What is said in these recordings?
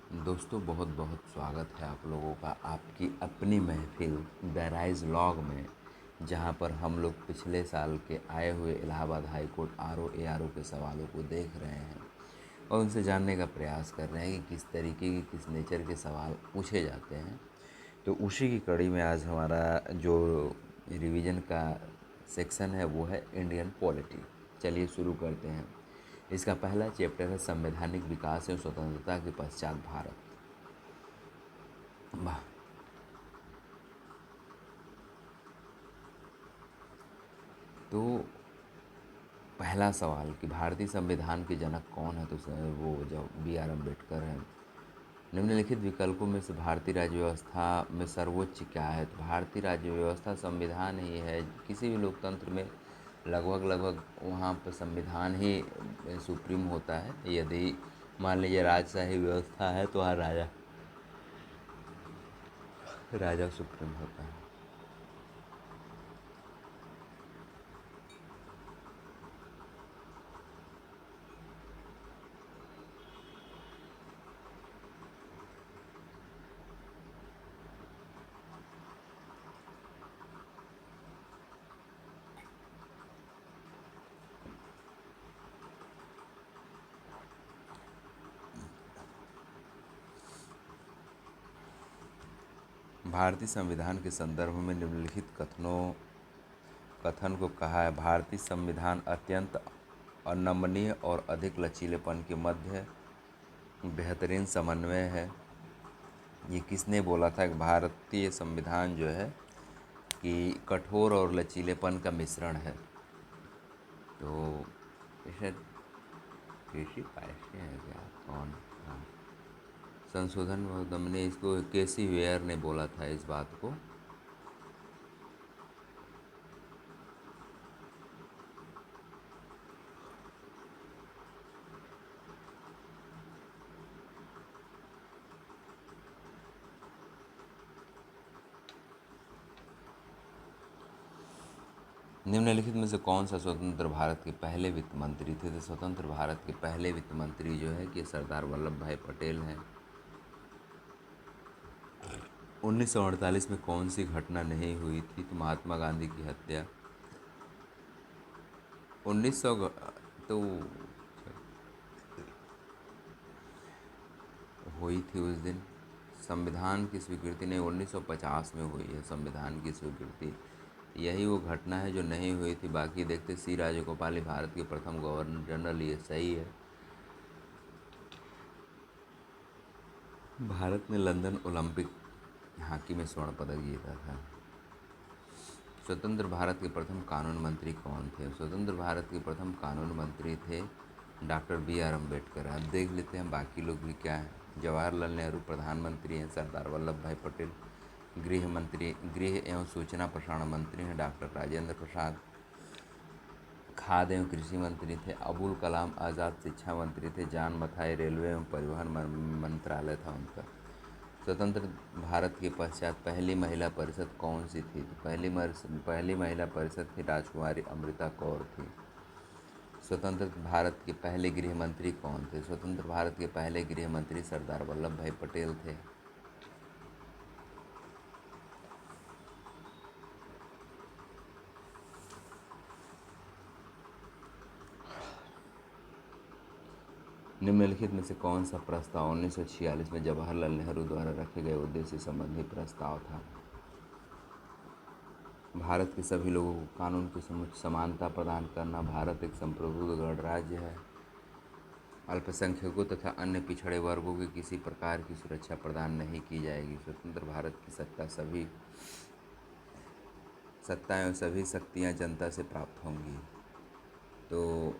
दोस्तों बहुत बहुत स्वागत है आप लोगों का आपकी अपनी महफिल बहराइच लॉग में, जहां पर हम लोग पिछले साल के आए हुए Allahabad High Court R O के सवालों को देख रहे हैं और उनसे जानने का प्रयास कर रहे हैं कि किस तरीके के किस नेचर के सवाल पूछे जाते हैं। तो उसी की कड़ी में आज हमारा जो रिवीजन का सेक्शन है वो है इंडियन पॉलिटी। चलिए शुरू करते हैं। इसका पहला चैप्टर है संवैधानिक विकास एवं स्वतंत्रता के पश्चात भारत। वाह। तो पहला सवाल कि भारतीय संविधान के जनक कौन है, तो वो जो B.R. अम्बेडकर हैं। निम्नलिखित विकल्पों में से भारतीय राज्य व्यवस्था में सर्वोच्च क्या है? तो भारतीय राज्य व्यवस्था संविधान ही है। किसी भी लोकतंत्र में लगभग वहाँ पर संविधान ही सुप्रीम होता है। यदि मान लीजिए राजशाही व्यवस्था है तो वहाँ राजा सुप्रीम होता है। भारतीय संविधान के संदर्भ में निम्नलिखित कथन को कहा है। भारतीय संविधान अत्यंत अनमनीय और अधिक लचीलेपन के मध्य बेहतरीन समन्वय है। ये किसने बोला था कि भारतीय संविधान जो है कि कठोर और लचीलेपन का मिश्रण है? तो इसे केसी पायसे हैं क्या, कौन? हाँ, संशोधन हमने इसको केसी वेयर ने बोला था इस बात को। निम्नलिखित में से कौन सा स्वतंत्र भारत के पहले वित्त मंत्री थे? तो स्वतंत्र भारत के पहले वित्त मंत्री जो है कि सरदार वल्लभ भाई पटेल हैं। 1948 में कौन सी घटना नहीं हुई थी? तो महात्मा गांधी की हत्या। 1900 तो हुई थी उस दिन। संविधान की स्वीकृति नहीं, 1950 में हुई है संविधान की स्वीकृति। यही वो घटना है जो नहीं हुई थी। बाकी देखते सी राजगोपाल भारत के प्रथम गवर्नर जनरल, ये सही है। भारत ने लंदन ओलंपिक हॉकी में स्वर्ण पदक जीता था। स्वतंत्र भारत के प्रथम कानून मंत्री कौन थे? स्वतंत्र भारत के प्रथम कानून मंत्री थे डॉक्टर B.R. अम्बेडकर। अब देख लेते हैं बाकी लोग भी क्या हैं। जवाहरलाल नेहरू प्रधानमंत्री हैं। सरदार वल्लभ भाई पटेल गृह एवं सूचना प्रसारण मंत्री हैं। डॉक्टर राजेंद्र प्रसाद खाद्य एवं कृषि मंत्री थे। अबुल कलाम आज़ाद शिक्षा मंत्री थे। जॉन मथाई रेलवे एवं परिवहन मंत्रालय था उनका। स्वतंत्र भारत के पश्चात पहली महिला परिषद कौन सी थी? तो पहली महिला परिषद थी राजकुमारी अमृता कौर थी। स्वतंत्र भारत के पहले गृह मंत्री कौन थे? स्वतंत्र भारत के पहले गृह मंत्री सरदार वल्लभ भाई पटेल थे। निम्नलिखित में से कौन सा प्रस्ताव 1946 में जवाहरलाल नेहरू द्वारा रखे गए उद्देश्य संबंधी प्रस्ताव था? भारत के सभी लोगों को कानून की समुचित समानता प्रदान करना। भारत एक संप्रभु गणराज्य है। अल्पसंख्यकों तथा अन्य पिछड़े वर्गों की किसी प्रकार की सुरक्षा प्रदान नहीं की जाएगी। स्वतंत्र भारत की सत्ता एवं सभी शक्तियाँ जनता से प्राप्त होंगी। तो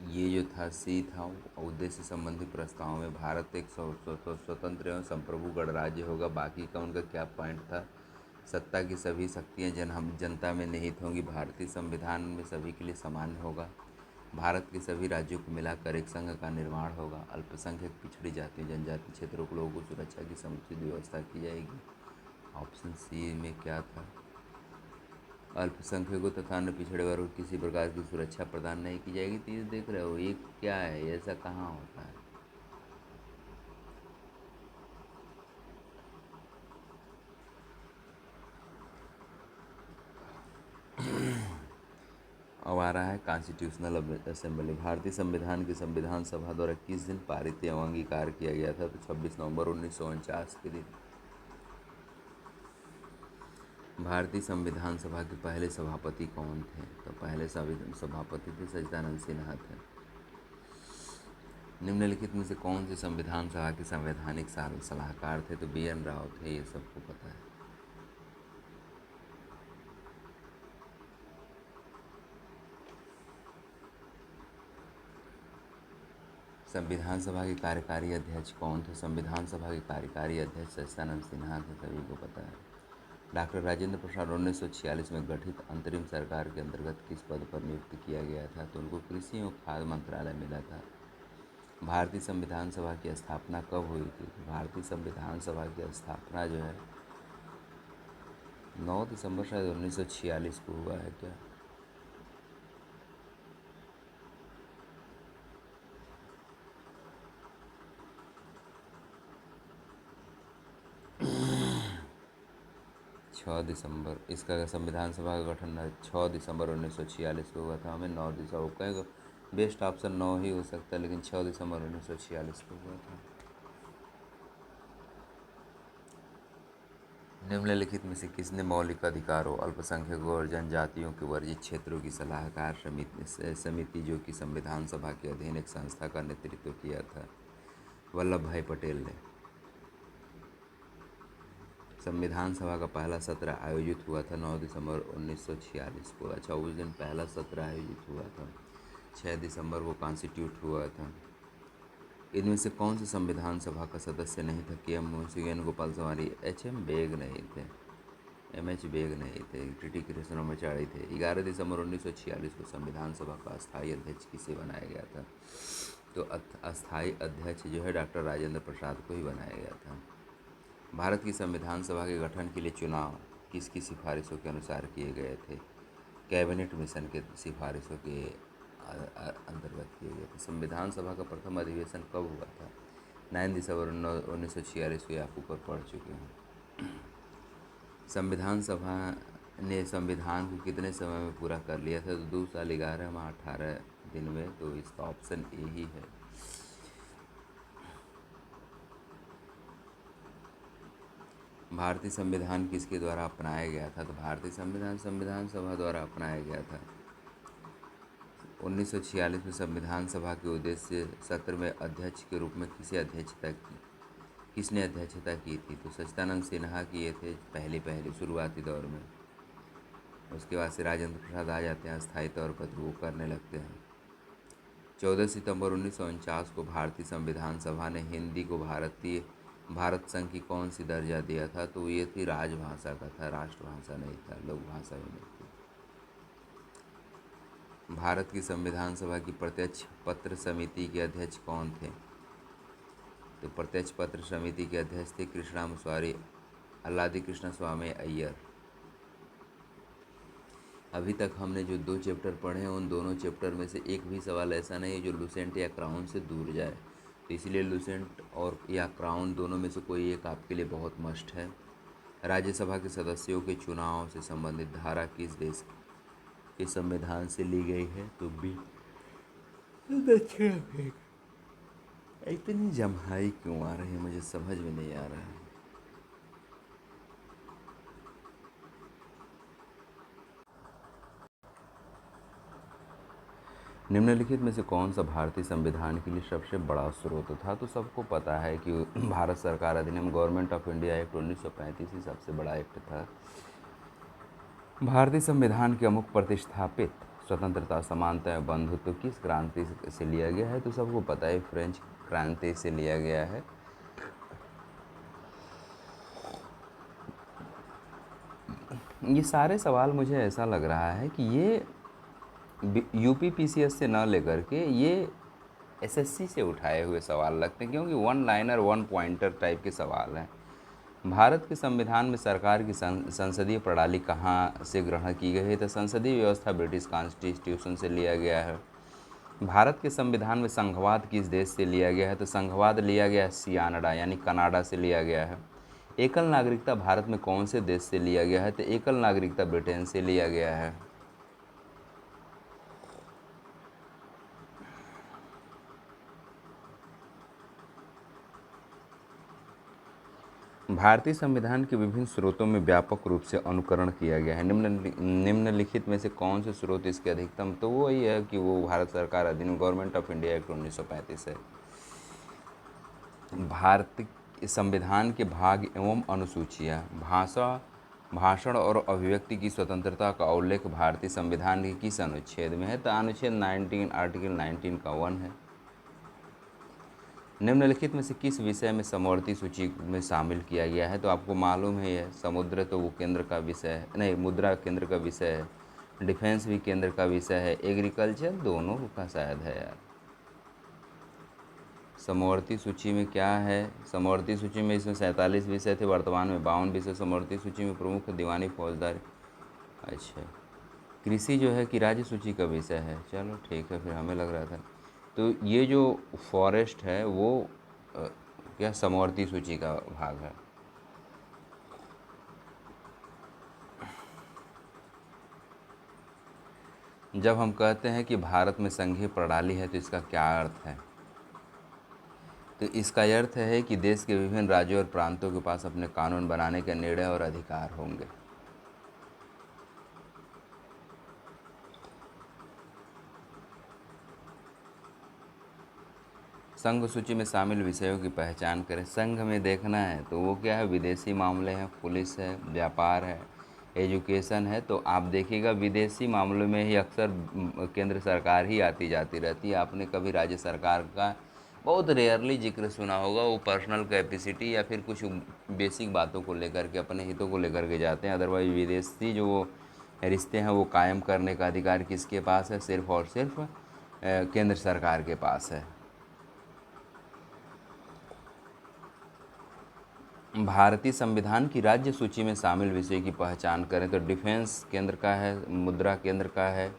ये जो था सी था उद्देश्य संबंधी प्रस्ताव में। भारत एक स्वतंत्र एवं संप्रभु गणराज्य होगा। बाकी का उनका क्या पॉइंट था? सत्ता की सभी शक्तियाँ जनता में निहित होंगी। भारतीय संविधान में सभी के लिए समान होगा। भारत के सभी राज्यों को मिलाकर एक संघ का निर्माण होगा। अल्पसंख्यक पिछड़ी जाति जनजाति क्षेत्रों के लोगों को सुरक्षा की समुचित व्यवस्था की जाएगी। ऑप्शन सी में क्या था? अल्पसंख्यकों तथा अन्य पिछड़े वर्ग को किसी प्रकार की सुरक्षा प्रदान नहीं की जाएगी। तो ये देख रहे हो ये क्या है, ऐसा कहाँ होता है? Constitutional assembly. भारतीय संविधान की संविधान सभा द्वारा किस दिन पारित एवं अंगीकार किया गया था? तो 26 नवंबर 1949 के दिन। भारतीय संविधान सभा के पहले सभापति कौन थे? तो पहले सभापति थे सच्चिदानंद सिन्हा थे। निम्नलिखित में से कौन से संविधान सभा के संवैधानिक सलाहकार थे? तो BN राव थे, ये सबको पता है। संविधान सभा के कार्यकारी अध्यक्ष कौन थे? संविधान सभा के कार्यकारी अध्यक्ष सच्चिदानंद सिन्हा थे, सभी को पता है। डॉक्टर राजेंद्र प्रसाद 1946 में गठित अंतरिम सरकार के अंतर्गत किस पद पर नियुक्त किया गया था? तो उनको कृषि एवं खाद्य मंत्रालय मिला था। भारतीय संविधान सभा की स्थापना कब हुई थी? भारतीय संविधान सभा की स्थापना जो है 9 दिसंबर शायद 1946 को हुआ है क्या? छः दिसंबर। इसका संविधान सभा का गठन 6 दिसंबर 1946 को हुआ था। हमें 9 दिसंबर कहेगा, बेस्ट ऑप्शन 9 ही हो सकता है, लेकिन 6 दिसंबर 1946 को हुआ था। निम्नलिखित में से किसने मौलिक अधिकारों, अल्पसंख्यकों और जनजातियों के वर्जित क्षेत्रों की सलाहकार समिति जो कि संविधान सभा के अधीन एक संस्था का नेतृत्व किया था? वल्लभ भाई पटेल ने। संविधान सभा का पहला सत्र आयोजित हुआ था 9 दिसंबर 1946 को। अच्छा, उस दिन पहला सत्र आयोजित हुआ था। 6 दिसंबर को कॉन्स्टिट्यूट हुआ था। इनमें से कौन से संविधान सभा का सदस्य नहीं था? KM मुंशी, वेणुगोपाल सवारी, HM बेग नहीं थे, MH बेग नहीं थे, TT कृष्णमाचारी थे। 11 दिसंबर 1946 को संविधान सभा का अस्थायी अध्यक्ष किसे बनाया गया था? तो अस्थायी अध्यक्ष जो है डॉक्टर राजेंद्र प्रसाद को ही बनाया गया था। भारत की संविधान सभा के गठन के लिए चुनाव किसकी सिफारिशों के अनुसार किए गए थे? कैबिनेट मिशन के सिफारिशों के अंतर्गत किए गए थे। संविधान सभा का प्रथम अधिवेशन कब हुआ था? 9 दिसंबर 1946 को, आप ऊपर पढ़ चुके हैं। संविधान सभा ने संविधान को कितने समय में पूरा कर लिया था? तो 2 साल 11 माह 18 दिन में। तो इसका ऑप्शन ए ही है। भारतीय संविधान किसके द्वारा अपनाया गया था? तो भारतीय संविधान सभा द्वारा अपनाया गया था। 1946 में संविधान सभा के उद्देश्य सत्र में अध्यक्ष के रूप में किसने अध्यक्षता की थी? तो सच्चिदानंद सिन्हा किए थे पहले शुरुआती दौर में। उसके बाद से राजेंद्र प्रसाद आ जाते हैं, अस्थायी तौर पर वो करने लगते हैं। 14 सितंबर 1949 को भारतीय संविधान सभा ने हिंदी को भारत संघ की कौन सी दर्जा दिया था? तो ये थी राजभाषा का था, राष्ट्रभाषा नहीं था, लोक भाषा भी नहीं थी। भारत की संविधान सभा की प्रत्यक्ष पत्र समिति के अध्यक्ष कौन थे? तो प्रत्यक्ष पत्र समिति के अध्यक्ष थे कृष्णा मुसारी, अल्लादी कृष्ण स्वामी अय्यर। अभी तक हमने जो 2 चैप्टर पढ़े हैं, उन दोनों चैप्टर में से एक भी सवाल ऐसा नहीं है जो लुसेंट या क्राउन से दूर जाए। तो इसलिए लुसेंट और या क्राउन दोनों में से कोई एक आपके लिए बहुत मस्ट है। राज्यसभा के सदस्यों के चुनाव से संबंधित धारा किस देश के संविधान से ली गई है? तो भी दक्षिण अफ्रीका। इतनी जम्हाई क्यों आ रही है, मुझे समझ में नहीं आ रहा है। निम्नलिखित में से कौन सा भारतीय संविधान के लिए सबसे बड़ा स्रोत था? तो सबको पता है कि भारत सरकार अधिनियम गवर्नमेंट ऑफ इंडिया एक्ट 1935 ही सबसे बड़ा एक्ट था। भारतीय संविधान के अमुक प्रतिष्ठापित स्वतंत्रता, समानता एवं बंधुत्व किस क्रांति से लिया गया है? तो सबको पता है फ्रेंच क्रांति से लिया गया है। ये सारे सवाल मुझे ऐसा लग रहा है कि ये UPPCS से न लेकर के ये SSC से उठाए हुए सवाल लगते हैं, क्योंकि 1 लाइनर 1 पॉइंटर टाइप के सवाल हैं। भारत के संविधान में सरकार की संसदीय प्रणाली कहाँ से ग्रहण की गई है? तो संसदीय व्यवस्था ब्रिटिश कॉन्स्टिट्यूशन से लिया गया है। भारत के संविधान में संघवाद किस देश से लिया गया है? तो संघवाद लिया गया है सियानडा यानी कनाडा से लिया गया है। एकल नागरिकता भारत में कौन से देश से लिया गया है? तो एकल नागरिकता ब्रिटेन से लिया गया है। भारतीय संविधान के विभिन्न स्रोतों में व्यापक रूप से अनुकरण किया गया है। निम्नलिखित में से कौन से स्रोत इसके अधिकतम, तो वो ये है कि वो भारत सरकार अधिनियम गवर्नमेंट ऑफ इंडिया एक्ट 1935 है। भारतीय संविधान के भाग एवं अनुसूचियाँ। भाषण और अभिव्यक्ति की स्वतंत्रता का उल्लेख भारतीय संविधान के किस अनुच्छेद में है, तो अनुच्छेद 19 आर्टिकल 19 का 1 है। निम्नलिखित में से किस विषय में समवर्ती सूची में शामिल किया गया है, तो आपको मालूम है यह समुद्र तो वो केंद्र का विषय है, नहीं मुद्रा केंद्र का विषय है, डिफेंस भी केंद्र का विषय है, एग्रीकल्चर दोनों का शायद है यार। समवर्ती सूची में क्या है, समवर्ती सूची में इसमें 47 विषय थे, वर्तमान में 52 विषय समवर्ती सूची में प्रमुख दीवानी फौजदारी। अच्छा, कृषि जो है कि राज्य सूची का विषय है, चलो ठीक है, फिर हमें लग रहा था। तो ये जो फॉरेस्ट है वो क्या समवर्ती सूची का भाग है। जब हम कहते हैं कि भारत में संघीय प्रणाली है तो इसका क्या अर्थ है, तो इसका अर्थ है कि देश के विभिन्न राज्यों और प्रांतों के पास अपने कानून बनाने के निर्णय और अधिकार होंगे। संघ सूची में शामिल विषयों की पहचान करें। संघ में देखना है तो वो क्या है, विदेशी मामले हैं, पुलिस है, व्यापार है, एजुकेशन है। तो आप देखिएगा विदेशी मामलों में ही अक्सर केंद्र सरकार ही आती जाती रहती है। आपने कभी राज्य सरकार का बहुत रेयरली जिक्र सुना होगा, वो पर्सनल कैपेसिटी या फिर कुछ बेसिक बातों को लेकर के, अपने हितों को लेकर के जाते हैं। अदरवाइज विदेशी जो रिश्ते हैं वो कायम करने का अधिकार किसके पास है, सिर्फ और सिर्फ केंद्र सरकार के पास है। भारतीय संविधान की राज्य सूची में शामिल विषय की पहचान करें, तो डिफेंस केंद्र का है, मुद्रा केंद्र का है,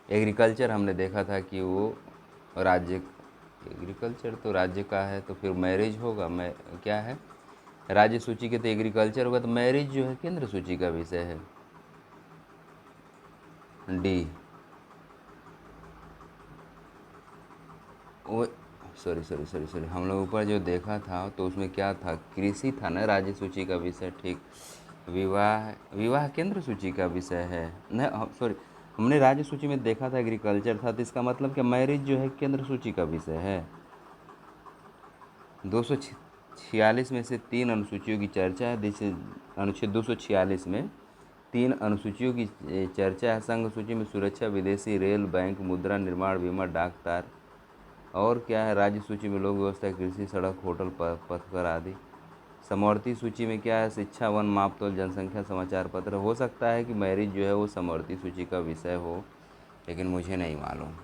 एग्रीकल्चर हमने देखा था कि वो राज्य, एग्रीकल्चर तो राज्य का है, तो फिर मैरिज होगा, मैं क्या है राज्य सूची के, तो एग्रीकल्चर होगा, तो मैरिज जो है केंद्र सूची का विषय है। डी वो सॉरी हम लोग ऊपर जो देखा था तो उसमें क्या था, कृषि था ना राज्य सूची का विषय, ठीक। विवाह केंद्र सूची का विषय है, नहीं सॉरी, हमने राज्य सूची में देखा था एग्रीकल्चर था, तो इसका मतलब कि मैरिज जो है केंद्र सूची का विषय है। 246 में से 3 अनुसूचियों की चर्चा है, जैसे अनुच्छेद 246 में 3 अनुसूचियों की चर्चा है। संघ सूची में सुरक्षा, विदेशी, रेल, बैंक, मुद्रा, निर्माण, बीमा, डाक तार और क्या है, राज्य सूची में लोक व्यवस्था, कृषि, सड़क, होटल, पथकर आदि। समवर्ती सूची में क्या है, शिक्षा, वन, मापतौल, जनसंख्या, समाचार पत्र। हो सकता है कि मैरिज जो है वो समवर्ती सूची का विषय हो, लेकिन मुझे नहीं मालूम।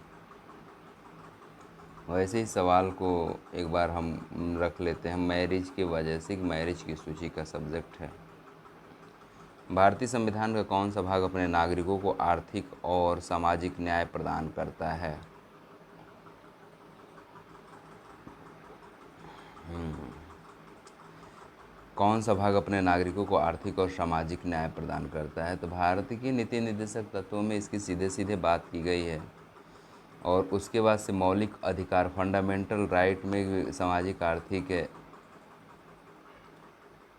वैसे ही सवाल को एक बार हम रख लेते हैं मैरिज की वजह से, मैरिज की सूची का सब्जेक्ट है। भारतीय संविधान का कौन सा भाग अपने नागरिकों को आर्थिक और सामाजिक न्याय प्रदान करता है? कौन सा भाग अपने नागरिकों को आर्थिक और सामाजिक न्याय प्रदान करता है? तो भारत की नीति निर्देशक तत्वों में इसकी सीधे सीधे बात की गई है। और उसके बाद से मौलिक अधिकार, फंडामेंटल राइट में सामाजिक आर्थिक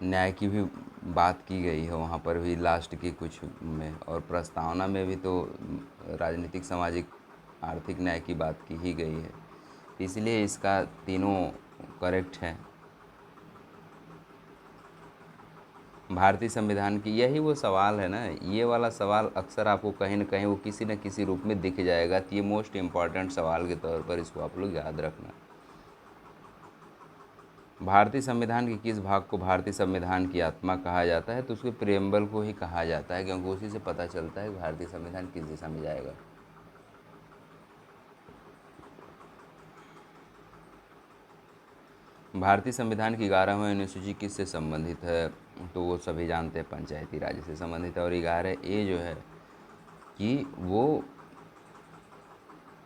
न्याय की भी बात की गई है वहाँ पर भी, लास्ट की कुछ में। और प्रस्तावना में भी तो राजनीतिक, सामाजिक, आर्थिक न्याय की बात की ही गई है। इसलिए इसका तीनों करेक्ट है। भारतीय संविधान की, यही वो सवाल है ना, ये वाला सवाल अक्सर आपको कहीं ना कहीं वो किसी न किसी रूप में दिख जाएगा। तो ये मोस्ट इम्पॉर्टेंट सवाल के तौर पर इसको आप लोग याद रखना। भारतीय संविधान के किस भाग को भारतीय संविधान की आत्मा कहा जाता है? तो उसके प्रेम्बल को ही कहा जाता है, क्योंकि उसी से पता चलता है कि भारतीय संविधान किस दिशा में जाएगा। भारतीय संविधान की 11वीं अनुसूची किससे संबंधित है? तो वो सभी जानते हैं, पंचायती राज से संबंधित है। और 11A जो है कि वो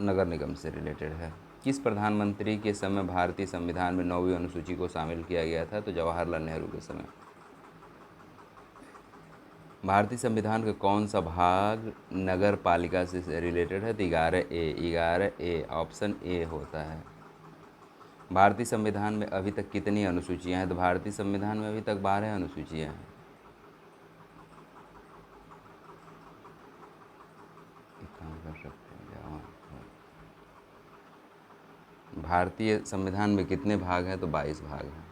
नगर निगम से रिलेटेड है। किस प्रधानमंत्री के समय भारतीय संविधान में 9वीं अनुसूची को शामिल किया गया था? तो जवाहरलाल नेहरू के समय। भारतीय संविधान का कौन सा भाग नगर पालिका से रिलेटेड है? तो 11A ऑप्शन ए होता है। भारतीय संविधान में अभी तक कितनी अनुसूचियां हैं? तो भारतीय संविधान में अभी तक 12 अनुसूचियां हैं। एक काम कर सकते हैं क्या? भारतीय संविधान में कितने भाग हैं? तो 22 भाग हैं।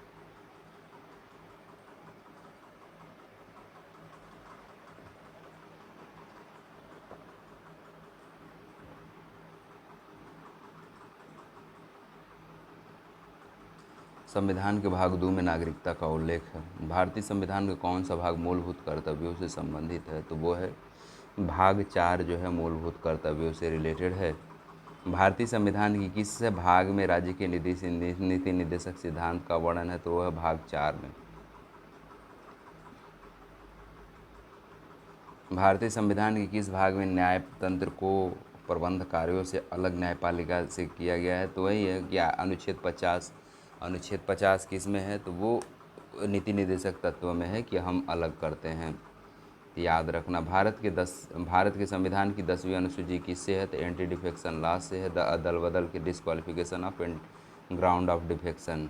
संविधान के भाग 2 में नागरिकता का उल्लेख है। भारतीय संविधान का कौन सा भाग मूलभूत कर्तव्यों से संबंधित है? तो वो है भाग 4 जो है मूलभूत कर्तव्यों से रिलेटेड है। भारतीय संविधान की किस भाग में राज्य के नीति निर्देशक सिद्धांत का वर्णन है? तो वह भाग 4 में। भारतीय संविधान के किस भाग में न्यायतंत्र को प्रबंध कार्यों से अलग न्यायपालिका से किया गया है? तो वही है कि अनुच्छेद 50। अनुच्छेद 50 किस में है? तो वो नीति निर्देशक तत्व में है कि हम अलग करते हैं। तो याद रखना, भारत के संविधान की 10वीं अनुसूची किससे है? तो एंटी डिफेक्शन लॉ से है, अदल बदल के disqualification of ground of defection.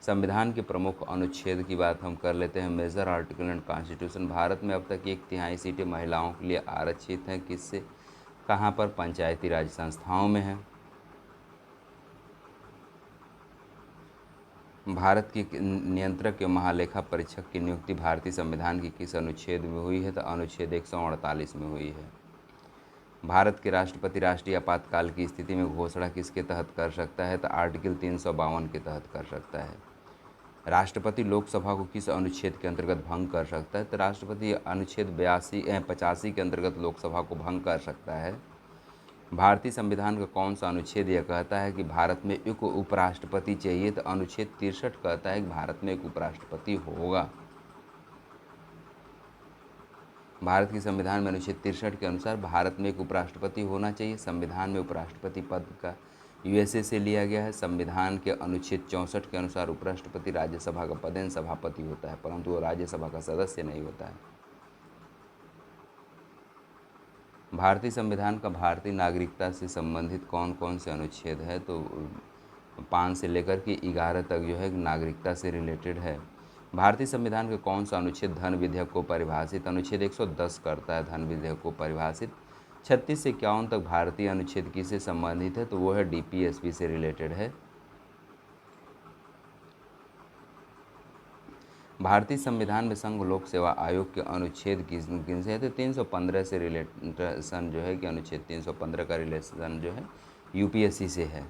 संविधान के प्रमुख अनुच्छेद की बात हम कर लेते हैं। Major article and constitution. Bharat में अब तक 1/3 सीटें महिलाओं के लिए आरक्षित हैं। किससे? कहाँ पर? पंचायती राज संस्थाओं में है। भारत की नियंत्रक एवं महालेखा परीक्षक की नियुक्ति भारतीय संविधान की किस अनुच्छेद में हुई है? तो अनुच्छेद 148 में हुई है। भारत के राष्ट्रपति राष्ट्रीय आपातकाल की स्थिति में घोषणा किसके तहत कर सकता है? तो आर्टिकल 352 के तहत कर सकता है। राष्ट्रपति लोकसभा को किस अनुच्छेद के अंतर्गत भंग कर सकता है? तो राष्ट्रपति अनुच्छेद 85 के अंतर्गत लोकसभा को भंग कर सकता है। भारतीय संविधान का कौन सा अनुच्छेद यह कहता है कि भारत में एक उपराष्ट्रपति चाहिए? तो अनुच्छेद 63 कहता है कि भारत में एक उपराष्ट्रपति होगा। भारत के संविधान में अनुच्छेद 63 के अनुसार भारत में एक उपराष्ट्रपति होना चाहिए। संविधान में उपराष्ट्रपति पद का यूएसए से लिया गया है। संविधान के अनुच्छेद 64 के अनुसार उपराष्ट्रपति राज्यसभा का पदेन सभापति होता है, परंतु वो राज्यसभा का सदस्य नहीं होता है। भारतीय संविधान का भारतीय नागरिकता से संबंधित कौन कौन से अनुच्छेद है? तो 5 से लेकर के 11 तक जो है नागरिकता से रिलेटेड है। भारतीय संविधान का कौन सा अनुच्छेद धन विधेयक को परिभाषित? अनुच्छेद 110 करता है धन विधेयक को परिभाषित। 36 से 51 तक भारतीय अनुच्छेद किससे संबंधित है? तो वो है डीपीएसपी से रिलेटेड है। भारतीय संविधान में संघ लोक सेवा आयोग के अनुच्छेद किन से है? तो 315 से रिलेशन जो है कि अनुच्छेद 315 का रिलेशन जो है यूपीएससी से है।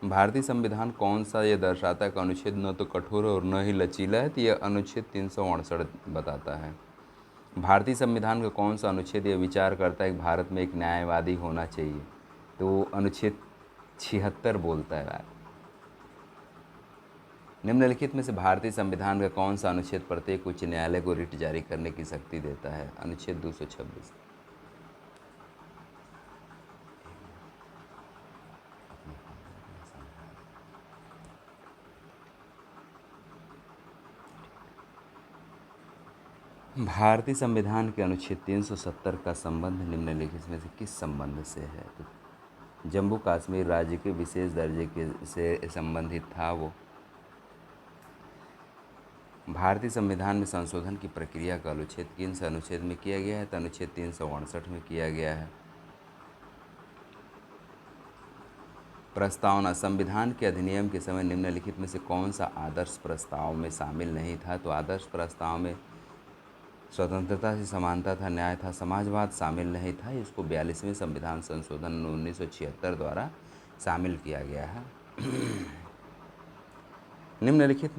भारतीय संविधान कौन सा ये दर्शाता है कि अनुच्छेद न तो कठोर और न ही लचीला है? तो यह अनुच्छेद 368 बताता है। भारतीय संविधान का कौन सा अनुच्छेद यह विचार करता है कि भारत में एक न्यायवादी होना चाहिए? तो अनुच्छेद 76 बोलता है यार। निम्नलिखित में से भारतीय संविधान का कौन सा अनुच्छेद प्रत्येक उच्च न्यायालय को रिट जारी करने की शक्ति देता है? अनुच्छेद 226। भारतीय संविधान के अनुच्छेद 370 का संबंध निम्नलिखित में से किस संबंध से है? तो जम्मू कश्मीर राज्य के विशेष दर्जे के से संबंधित था वो। भारतीय संविधान में संशोधन की प्रक्रिया का अनुच्छेद किन से अनुच्छेद में किया गया है? तो अनुच्छेद 368 में किया गया है। प्रस्तावना। संविधान के अधिनियम के समय निम्नलिखित में से कौन सा आदर्श प्रस्ताव में शामिल नहीं था? तो आदर्श प्रस्ताव में स्वतंत्रता से समानता था, न्याय था, समाजवाद शामिल नहीं था। इसको 42वें संविधान संशोधन 1976 द्वारा शामिल किया गया है। निम्नलिखित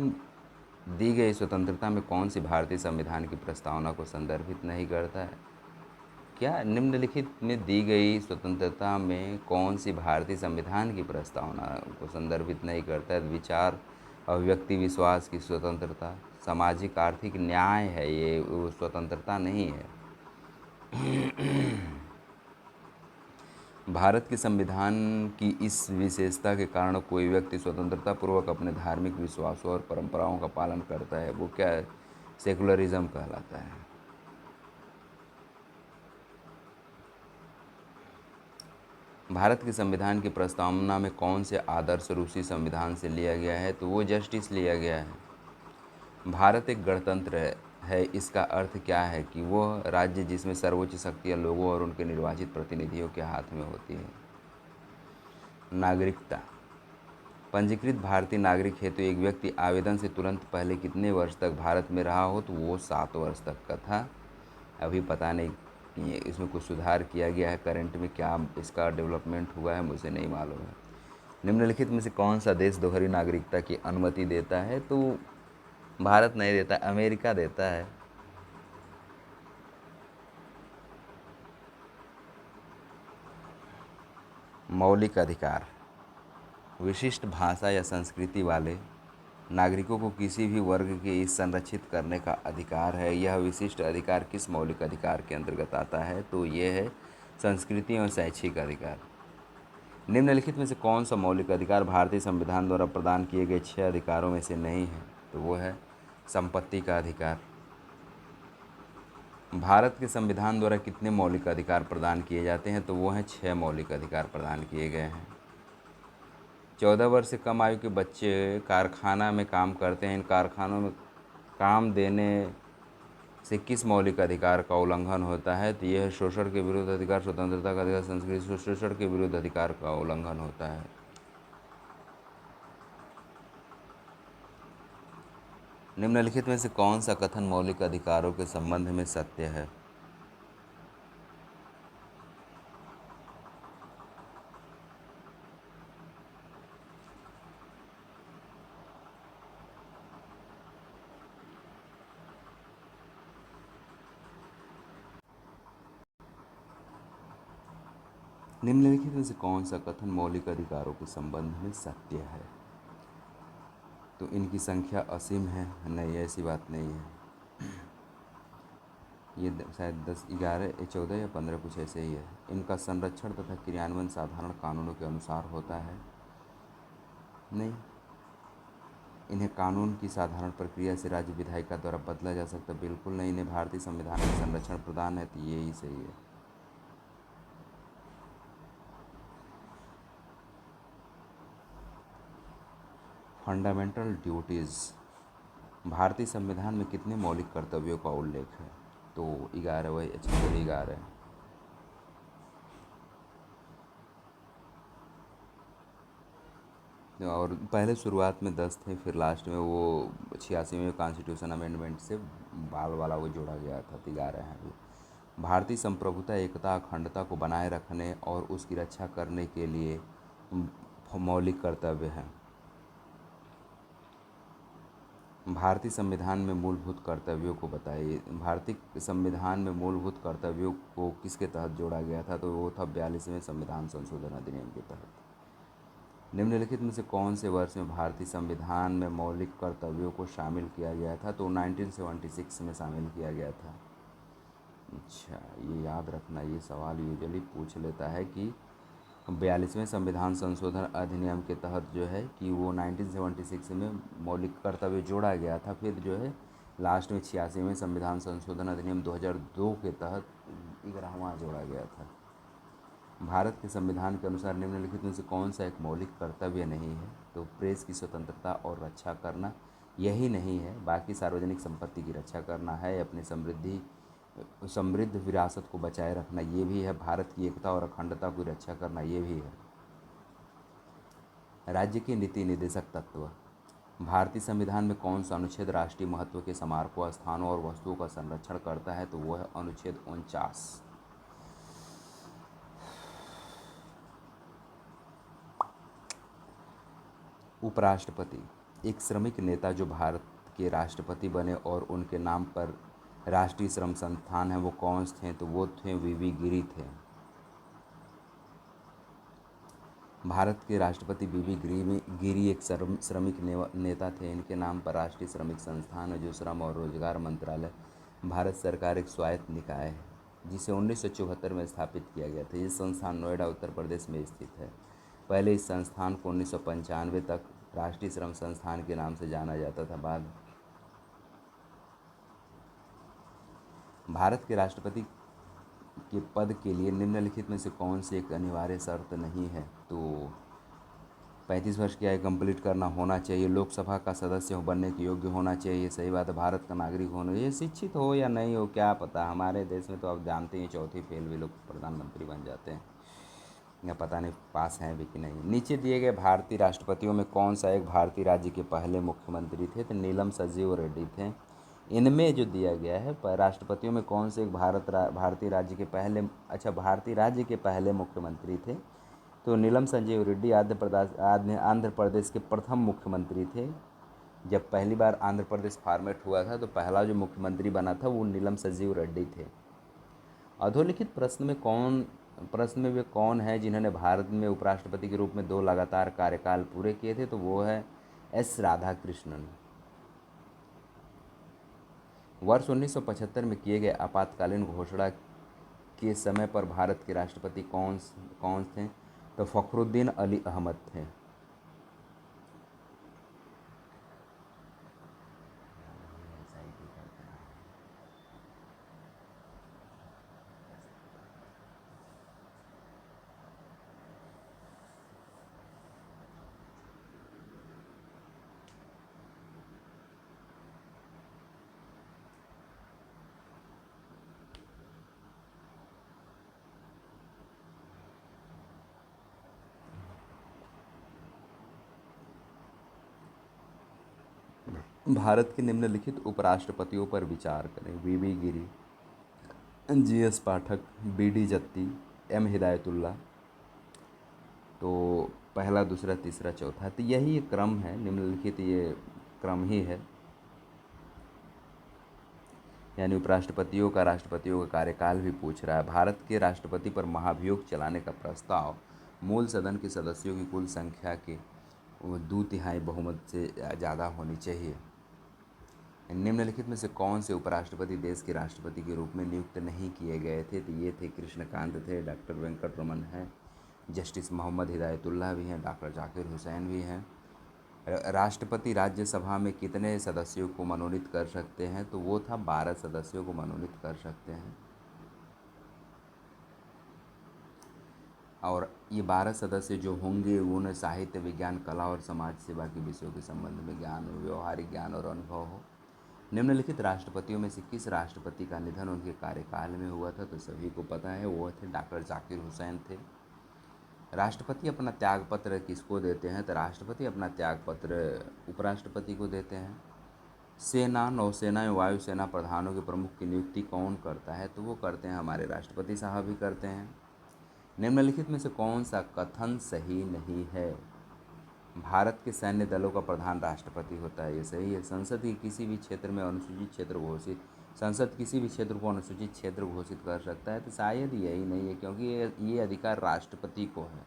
दी गई स्वतंत्रता में कौन सी भारतीय संविधान की प्रस्तावना को संदर्भित नहीं करता है? क्या निम्नलिखित में दी गई स्वतंत्रता में कौन सी भारतीय संविधान की प्रस्तावना को संदर्भित नहीं करता है? विचार, अभिव्यक्ति, विश्वास की स्वतंत्रता, सामाजिक आर्थिक न्याय है, ये वो स्वतंत्रता नहीं है। भारत के संविधान की इस विशेषता के कारण कोई व्यक्ति स्वतंत्रता पूर्वक अपने धार्मिक विश्वासों और परंपराओं का पालन करता है, वो क्या है? सेकुलरिज्म कहलाता है। भारत के संविधान की प्रस्तावना में कौन से आदर्श रूसी संविधान से लिया गया है? तो वो जस्टिस लिया गया है। भारत एक गणतंत्र है, इसका अर्थ क्या है? कि वह राज्य जिसमें सर्वोच्च शक्तियाँ लोगों और उनके निर्वाचित प्रतिनिधियों के हाथ में होती है। नागरिकता। पंजीकृत भारतीय नागरिक हेतु एक व्यक्ति आवेदन से तुरंत पहले कितने वर्ष तक भारत में रहा हो? तो वो 7 वर्ष तक का था। अभी पता नहीं कि इसमें कुछ सुधार किया गया है, करंट में क्या इसका डेवलपमेंट हुआ है मुझे नहीं मालूम है। निम्नलिखित में से कौन सा देश दोहरी नागरिकता की अनुमति देता है? तो भारत नहीं देता, अमेरिका देता है। मौलिक अधिकार। विशिष्ट भाषा या संस्कृति वाले नागरिकों को किसी भी वर्ग के इस संरक्षित करने का अधिकार है। यह विशिष्ट अधिकार किस मौलिक अधिकार के अंतर्गत आता है? तो ये है संस्कृति और शैक्षिक अधिकार। निम्नलिखित में से कौन सा मौलिक अधिकार भारतीय संविधान द्वारा प्रदान किए गए 6 अधिकारों में से नहीं है? तो वो है संपत्ति का अधिकार। भारत के संविधान द्वारा कितने मौलिक अधिकार प्रदान किए जाते हैं? तो वो हैं 6 मौलिक अधिकार प्रदान किए गए हैं। 14 वर्ष से कम आयु के बच्चे कारखाना में काम करते हैं। इन कारखानों में काम देने से किस मौलिक अधिकार का उल्लंघन होता है? तो यह है शोषण के विरुद्ध अधिकार, स्वतंत्रता का अधिकार, संस्कृति। शोषण के विरुद्ध अधिकार का उल्लंघन होता है। निम्नलिखित में से कौन सा कथन मौलिक अधिकारों के संबंध में सत्य है? निम्नलिखित में से कौन सा कथन मौलिक अधिकारों के संबंध में सत्य है? तो इनकी संख्या असीम है। नहीं, ऐसी बात नहीं है। ये शायद 10, 11, 14 या 15 कुछ ऐसे ही है। इनका संरक्षण तथा क्रियान्वयन साधारण कानूनों के अनुसार होता है। नहीं, इन्हें कानून की साधारण प्रक्रिया से राज्य विधायिका द्वारा बदला जा सकता? बिल्कुल नहीं। इन्हें भारतीय संविधान में संरक्षण प्रदान है। तो ये ही सही है। Fundamental duties. भारतीय संविधान में कितने मौलिक कर्तव्यों का उल्लेख है? तो 11, वही 11। और पहले शुरुआत में 10 थे, फिर लास्ट में वो 86वें कॉन्स्टिट्यूशन अमेंडमेंट से बाल वाला वो जोड़ा गया था। 11 हैं अभी। भारतीय संप्रभुता, एकता, अखंडता को बनाए रखने और उसकी रक्षा करने के लिए मौलिक कर्तव्य हैं। भारतीय संविधान में मूलभूत कर्तव्यों को बताइए। भारतीय संविधान में मूलभूत कर्तव्यों को किसके तहत जोड़ा गया था? तो वो था 42वें संविधान संशोधन अधिनियम के तहत। निम्नलिखित में से कौन से वर्ष में भारतीय संविधान में मौलिक कर्तव्यों को शामिल किया गया था? तो 1976 में शामिल किया गया था। अच्छा, ये याद रखना, ये सवाल यूजुअली पूछ लेता है कि 42वें संविधान संशोधन अधिनियम के तहत जो है कि वो 1976 में मौलिक कर्तव्य जोड़ा गया था, फिर जो है लास्ट में 86वें संविधान संशोधन अधिनियम 2002 के तहत 11वां जोड़ा गया था। भारत के संविधान के अनुसार निम्नलिखित में से कौन सा एक मौलिक कर्तव्य नहीं है? तो प्रेस की स्वतंत्रता और रक्षा करना यही नहीं है। बाकी सार्वजनिक संपत्ति की रक्षा करना है। अपनी समृद्ध विरासत को बचाए रखना ये भी है। भारत की एकता और अखंडता की रक्षा करना ये भी है। राज्य के नीति निर्देशक तत्व। भारतीय संविधान में कौन सा अनुच्छेद राष्ट्रीय महत्व के स्मारकों, स्थानों और वस्तुओं का संरक्षण करता है? तो वो है अनुच्छेद 49। उपराष्ट्रपति। एक श्रमिक नेता जो भारत के राष्ट्रपति बने और उनके नाम पर राष्ट्रीय श्रम संस्थान है, वो कौन थे? तो वो थे वीवी गिरी थे। भारत के राष्ट्रपति वीवी गिरी एक श्रमिक नेता थे। इनके नाम पर राष्ट्रीय श्रमिक संस्थान है, जो श्रम और रोजगार मंत्रालय, भारत सरकार एक स्वायत्त निकाय है, जिसे 1974 में स्थापित किया गया था। ये संस्थान नोएडा, उत्तर प्रदेश में स्थित है। पहले इस संस्थान को 1995 तक राष्ट्रीय श्रम संस्थान के नाम से जाना जाता था। बाद भारत के राष्ट्रपति के पद के लिए निम्नलिखित में से कौन सी एक अनिवार्य शर्त नहीं है? तो 35 वर्ष की आयु कंप्लीट करना होना चाहिए, लोकसभा का सदस्य बनने के योग्य होना चाहिए, सही बात है, भारत का नागरिक होना चाहिए, शिक्षित हो या नहीं हो क्या पता। हमारे देश में तो आप जानते हैं चौथी फेल भी लोग प्रधानमंत्री बन जाते हैं, या पता नहीं पास हैं भी कि नहीं। नीचे दिए गए भारतीय राष्ट्रपतियों में कौन सा एक भारतीय राज्य के पहले मुख्यमंत्री थे? तो नीलम संजीव रेड्डी थे। इनमें जो दिया गया है राष्ट्रपतियों में कौन से एक भारतीय राज्य के पहले, अच्छा, भारतीय राज्य के पहले मुख्यमंत्री थे? तो नीलम संजीव रेड्डी आंध्र प्रदेश के प्रथम मुख्यमंत्री थे। जब पहली बार आंध्र प्रदेश फॉर्मेट हुआ था तो पहला जो मुख्यमंत्री बना था वो नीलम संजीव रेड्डी थे। अधोलिखित प्रश्न में वे कौन है जिन्होंने भारत में उपराष्ट्रपति के रूप में 2 लगातार कार्यकाल पूरे किए थे? तो वो है एस राधाकृष्णन। वर्ष 1975 में किए गए आपातकालीन घोषणा के समय पर भारत के राष्ट्रपति कौन थे? तो फखरुद्दीन अली अहमद थे। भारत के निम्नलिखित उपराष्ट्रपतियों पर विचार करें। वीवी गिरी, जीएस पाठक, बीडी जत्ती, एम हिदायतुल्ला। तो पहला, दूसरा, तीसरा, चौथा, तो यही क्रम है, निम्नलिखित ये क्रम ही है। यानी उपराष्ट्रपतियों का राष्ट्रपतियों का कार्यकाल भी पूछ रहा है। भारत के राष्ट्रपति पर महाभियोग चलाने का प्रस्ताव मूल सदन के सदस्यों की कुल संख्या के 2/3 बहुमत से ज़्यादा होनी चाहिए। निम्नलिखित में से कौन से उपराष्ट्रपति देश के राष्ट्रपति के रूप में नियुक्त नहीं किए गए थे? तो ये थे कृष्णकांत थे, डॉक्टर वेंकट रमन हैं, जस्टिस मोहम्मद हिदायतुल्लाह भी हैं, डॉक्टर जाकिर हुसैन भी हैं। राष्ट्रपति राज्यसभा में कितने सदस्यों को मनोनीत कर सकते हैं? तो वो था 12 सदस्यों को मनोनीत कर सकते हैं। और ये 12 सदस्य जो होंगे उन्हें साहित्य, विज्ञान, कला और समाज सेवा के विषयों के संबंध में ज्ञान, व्यवहारिक ज्ञान और अनुभव हो। निम्नलिखित राष्ट्रपतियों में से किस राष्ट्रपति का निधन उनके कार्यकाल में हुआ था? तो सभी को पता है, वो थे डॉक्टर जाकिर हुसैन थे। राष्ट्रपति अपना त्यागपत्र किसको देते हैं? तो राष्ट्रपति अपना त्यागपत्र उपराष्ट्रपति को देते हैं। सेना, नौसेना एवं वायुसेना प्रधानों के प्रमुख की नियुक्ति कौन करता है? तो वो करते हैं हमारे राष्ट्रपति साहब ही करते हैं। निम्नलिखित में से कौन सा कथन सही नहीं है? भारत के सैन्य दलों का प्रधान राष्ट्रपति होता है, ये सही है। संसद के किसी भी क्षेत्र में अनुसूचित क्षेत्र घोषित संसद किसी भी क्षेत्र को अनुसूचित क्षेत्र घोषित कर सकता है? तो शायद यही नहीं है, क्योंकि ये अधिकार राष्ट्रपति को है।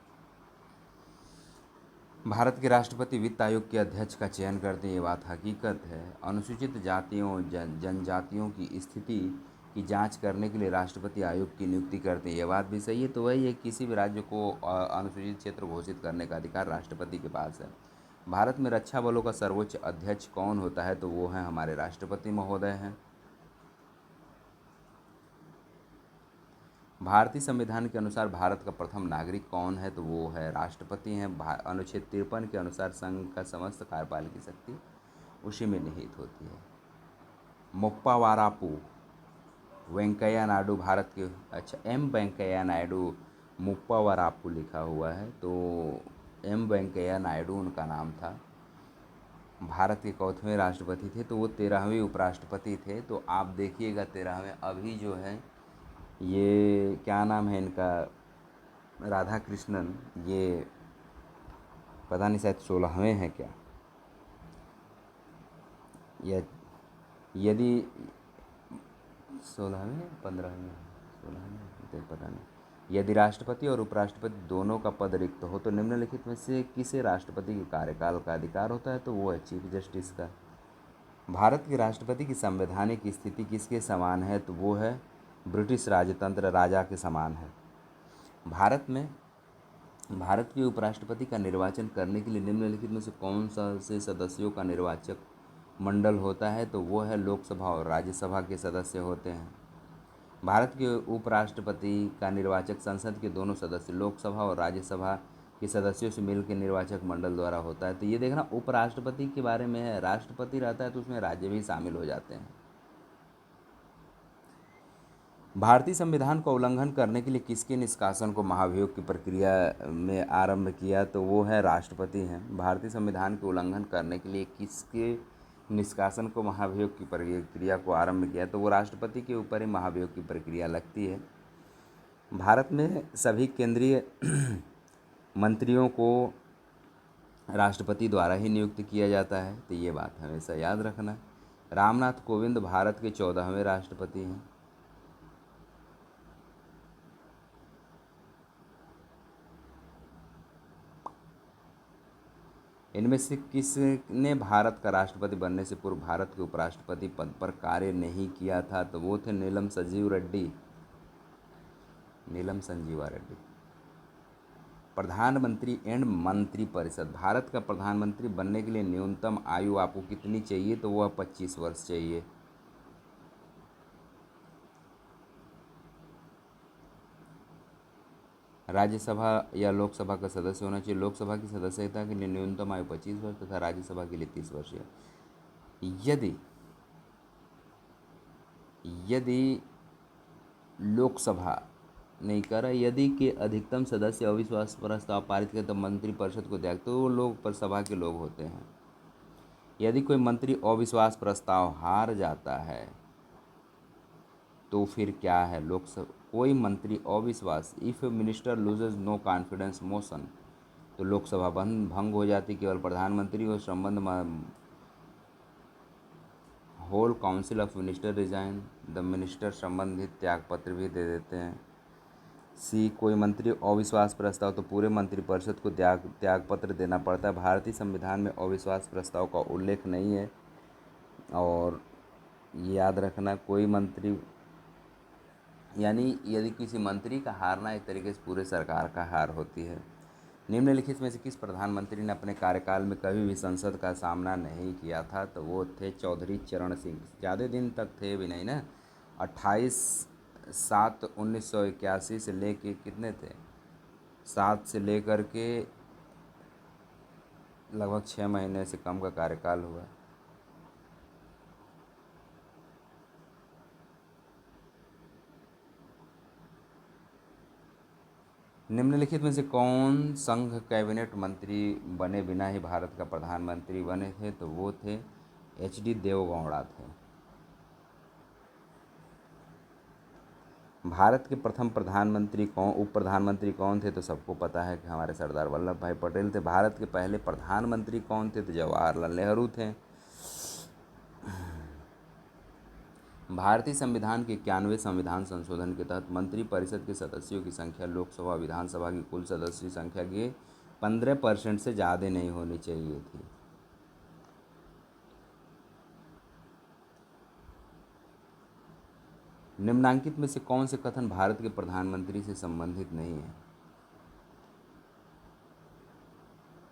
भारत के राष्ट्रपति वित्त आयोग के अध्यक्ष का चयन करते हैं, ये बात हकीकत है। अनुसूचित जातियों जनजातियों की स्थिति की जांच करने के लिए राष्ट्रपति आयोग की नियुक्ति करते हैं, ये बात भी सही है। तो वही है, किसी भी राज्य को अनुसूचित क्षेत्र घोषित करने का अधिकार राष्ट्रपति के पास है। भारत में रक्षा बलों का सर्वोच्च अध्यक्ष कौन होता है? तो वो हैं हमारे राष्ट्रपति महोदय हैं। भारतीय संविधान के अनुसार भारत का प्रथम नागरिक कौन है? तो वो है राष्ट्रपति हैं। अनुच्छेद 53 के अनुसार संघ का समस्त कार्यपालकीय शक्ति उसी में निहित होती है। मुप्पावारापू वेंकैया नायडू भारत के, अच्छा, एम वेंकैया नायडू, मुप्पावारापू लिखा हुआ है, तो एम वेंकैया नायडू उनका नाम था। भारत के 4वें राष्ट्रपति थे, तो वो 13वें उपराष्ट्रपति थे। तो आप देखिएगा 13वें, अभी जो है ये क्या नाम है इनका, राधा कृष्णन, ये पता नहीं शायद 16वें हैं क्या, या यदि 16वें 15वें 16वें, तो पता नहीं। यदि राष्ट्रपति और उपराष्ट्रपति दोनों का पद रिक्त हो तो निम्नलिखित में से किसे राष्ट्रपति के कार्यकाल का अधिकार होता है? तो वो है चीफ जस्टिस का। भारत के राष्ट्रपति की संवैधानिक स्थिति किसके समान है? तो वो है ब्रिटिश राजतंत्र राजा के समान है। भारत के उपराष्ट्रपति का निर्वाचन करने के लिए निम्नलिखित में से कौन सा से सदस्यों का निर्वाचक मंडल होता है? तो वो है लोकसभा और राज्यसभा के सदस्य होते हैं। भारत के उपराष्ट्रपति का निर्वाचक संसद के दोनों सदस्य, लोकसभा और राज्यसभा के सदस्यों से मिलकर निर्वाचक मंडल द्वारा होता है। तो ये देखना उपराष्ट्रपति के बारे में है, राष्ट्रपति रहता है तो उसमें राज्य भी शामिल हो जाते हैं। भारतीय संविधान का उल्लंघन करने के लिए किसके निष्कासन को महाभियोग की प्रक्रिया में आरंभ किया? तो वो है राष्ट्रपति हैं। भारतीय संविधान के उल्लंघन करने के लिए किसके निष्कासन को महाभियोग की प्रक्रिया को आरंभ किया? तो वो राष्ट्रपति के ऊपर ही महाभियोग की प्रक्रिया लगती है। भारत में सभी केंद्रीय मंत्रियों को राष्ट्रपति द्वारा ही नियुक्त किया जाता है, तो ये बात हमेशा याद रखना। रामनाथ कोविंद भारत के 14वें राष्ट्रपति हैं। इनमें से किसने भारत का राष्ट्रपति बनने से पूर्व भारत के उपराष्ट्रपति पद पर कार्य नहीं किया था? तो वो थे नीलम संजीवा रेड्डी। प्रधानमंत्री एंड मंत्रिपरिषद, भारत का प्रधानमंत्री बनने के लिए न्यूनतम आयु आपको कितनी चाहिए? तो वह 25 वर्ष चाहिए। राज्यसभा या लोकसभा का सदस्य होना चाहिए। लोकसभा की सदस्यता के लिए न्यूनतम आयु 25 वर्ष तथा राज्यसभा के लिए 30 वर्ष है। यदि लोकसभा नहीं कर रहा, यदि के अधिकतम सदस्य अविश्वास प्रस्ताव पारित करे तो मंत्रिपरिषद को त्याग, तो वो लोग पर सभा के लोग होते हैं। यदि कोई मंत्री अविश्वास प्रस्ताव हार जाता है तो फिर क्या है? लोकसभा कोई मंत्री अविश्वास, if minister loses no confidence motion, तो लोकसभा भंग हो जाती। केवल प्रधानमंत्री और संबंध whole council of minister resign, the minister संबंधित त्यागपत्र भी दे देते हैं। सी, कोई मंत्री अविश्वास प्रस्ताव, तो पूरे मंत्रिपरिषद को त्यागपत्र देना पड़ता है। भारतीय संविधान में अविश्वास प्रस्ताव का उल्लेख नहीं है। और याद रखना, कोई मंत्री यानी यदि किसी मंत्री का हारना एक तरीके से पूरे सरकार का हार होती है। निम्नलिखित में से किस प्रधानमंत्री ने अपने कार्यकाल में कभी भी संसद का सामना नहीं किया था? तो वो थे चौधरी चरण सिंह। ज़्यादा दिन तक थे भी नहीं ना, 28/7/1981 से लेके कितने थे, 7 से लेकर के लगभग 6 महीने से कम का कार्यकाल हुआ। निम्नलिखित में से कौन संघ कैबिनेट मंत्री बने बिना ही भारत का प्रधानमंत्री बने थे? तो वो थे HD देवगौड़ा थे। भारत के प्रथम उप प्रधानमंत्री कौन थे? तो सबको पता है कि हमारे सरदार वल्लभ भाई पटेल थे। भारत के पहले प्रधानमंत्री कौन थे? तो जवाहरलाल नेहरू थे। भारतीय संविधान के 91वें संविधान संशोधन के तहत मंत्रिपरिषद के सदस्यों की संख्या लोकसभा विधानसभा की कुल सदस्यों संख्या के 15% से ज़्यादा नहीं होनी चाहिए थी। निम्नांकित में से कौन से कथन भारत के प्रधानमंत्री से संबंधित नहीं है?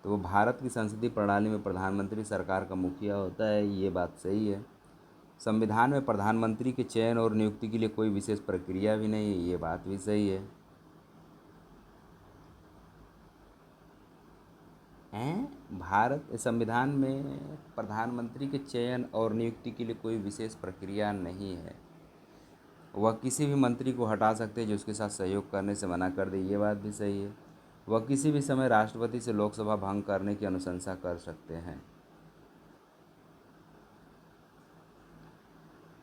तो वो भारत की संसदीय प्रणाली में प्रधानमंत्री सरकार का मुखिया होता है, ये बात सही है। संविधान में प्रधानमंत्री के चयन और नियुक्ति के लिए कोई विशेष प्रक्रिया भी नहीं है, ये बात भी सही है। भारत संविधान में प्रधानमंत्री के चयन और नियुक्ति के लिए कोई विशेष प्रक्रिया नहीं है। वह किसी भी मंत्री को हटा सकते हैं जो उसके साथ सहयोग करने से मना कर दे, ये बात भी सही है। वह किसी भी समय राष्ट्रपति से लोकसभा भंग करने की अनुशंसा कर सकते हैं।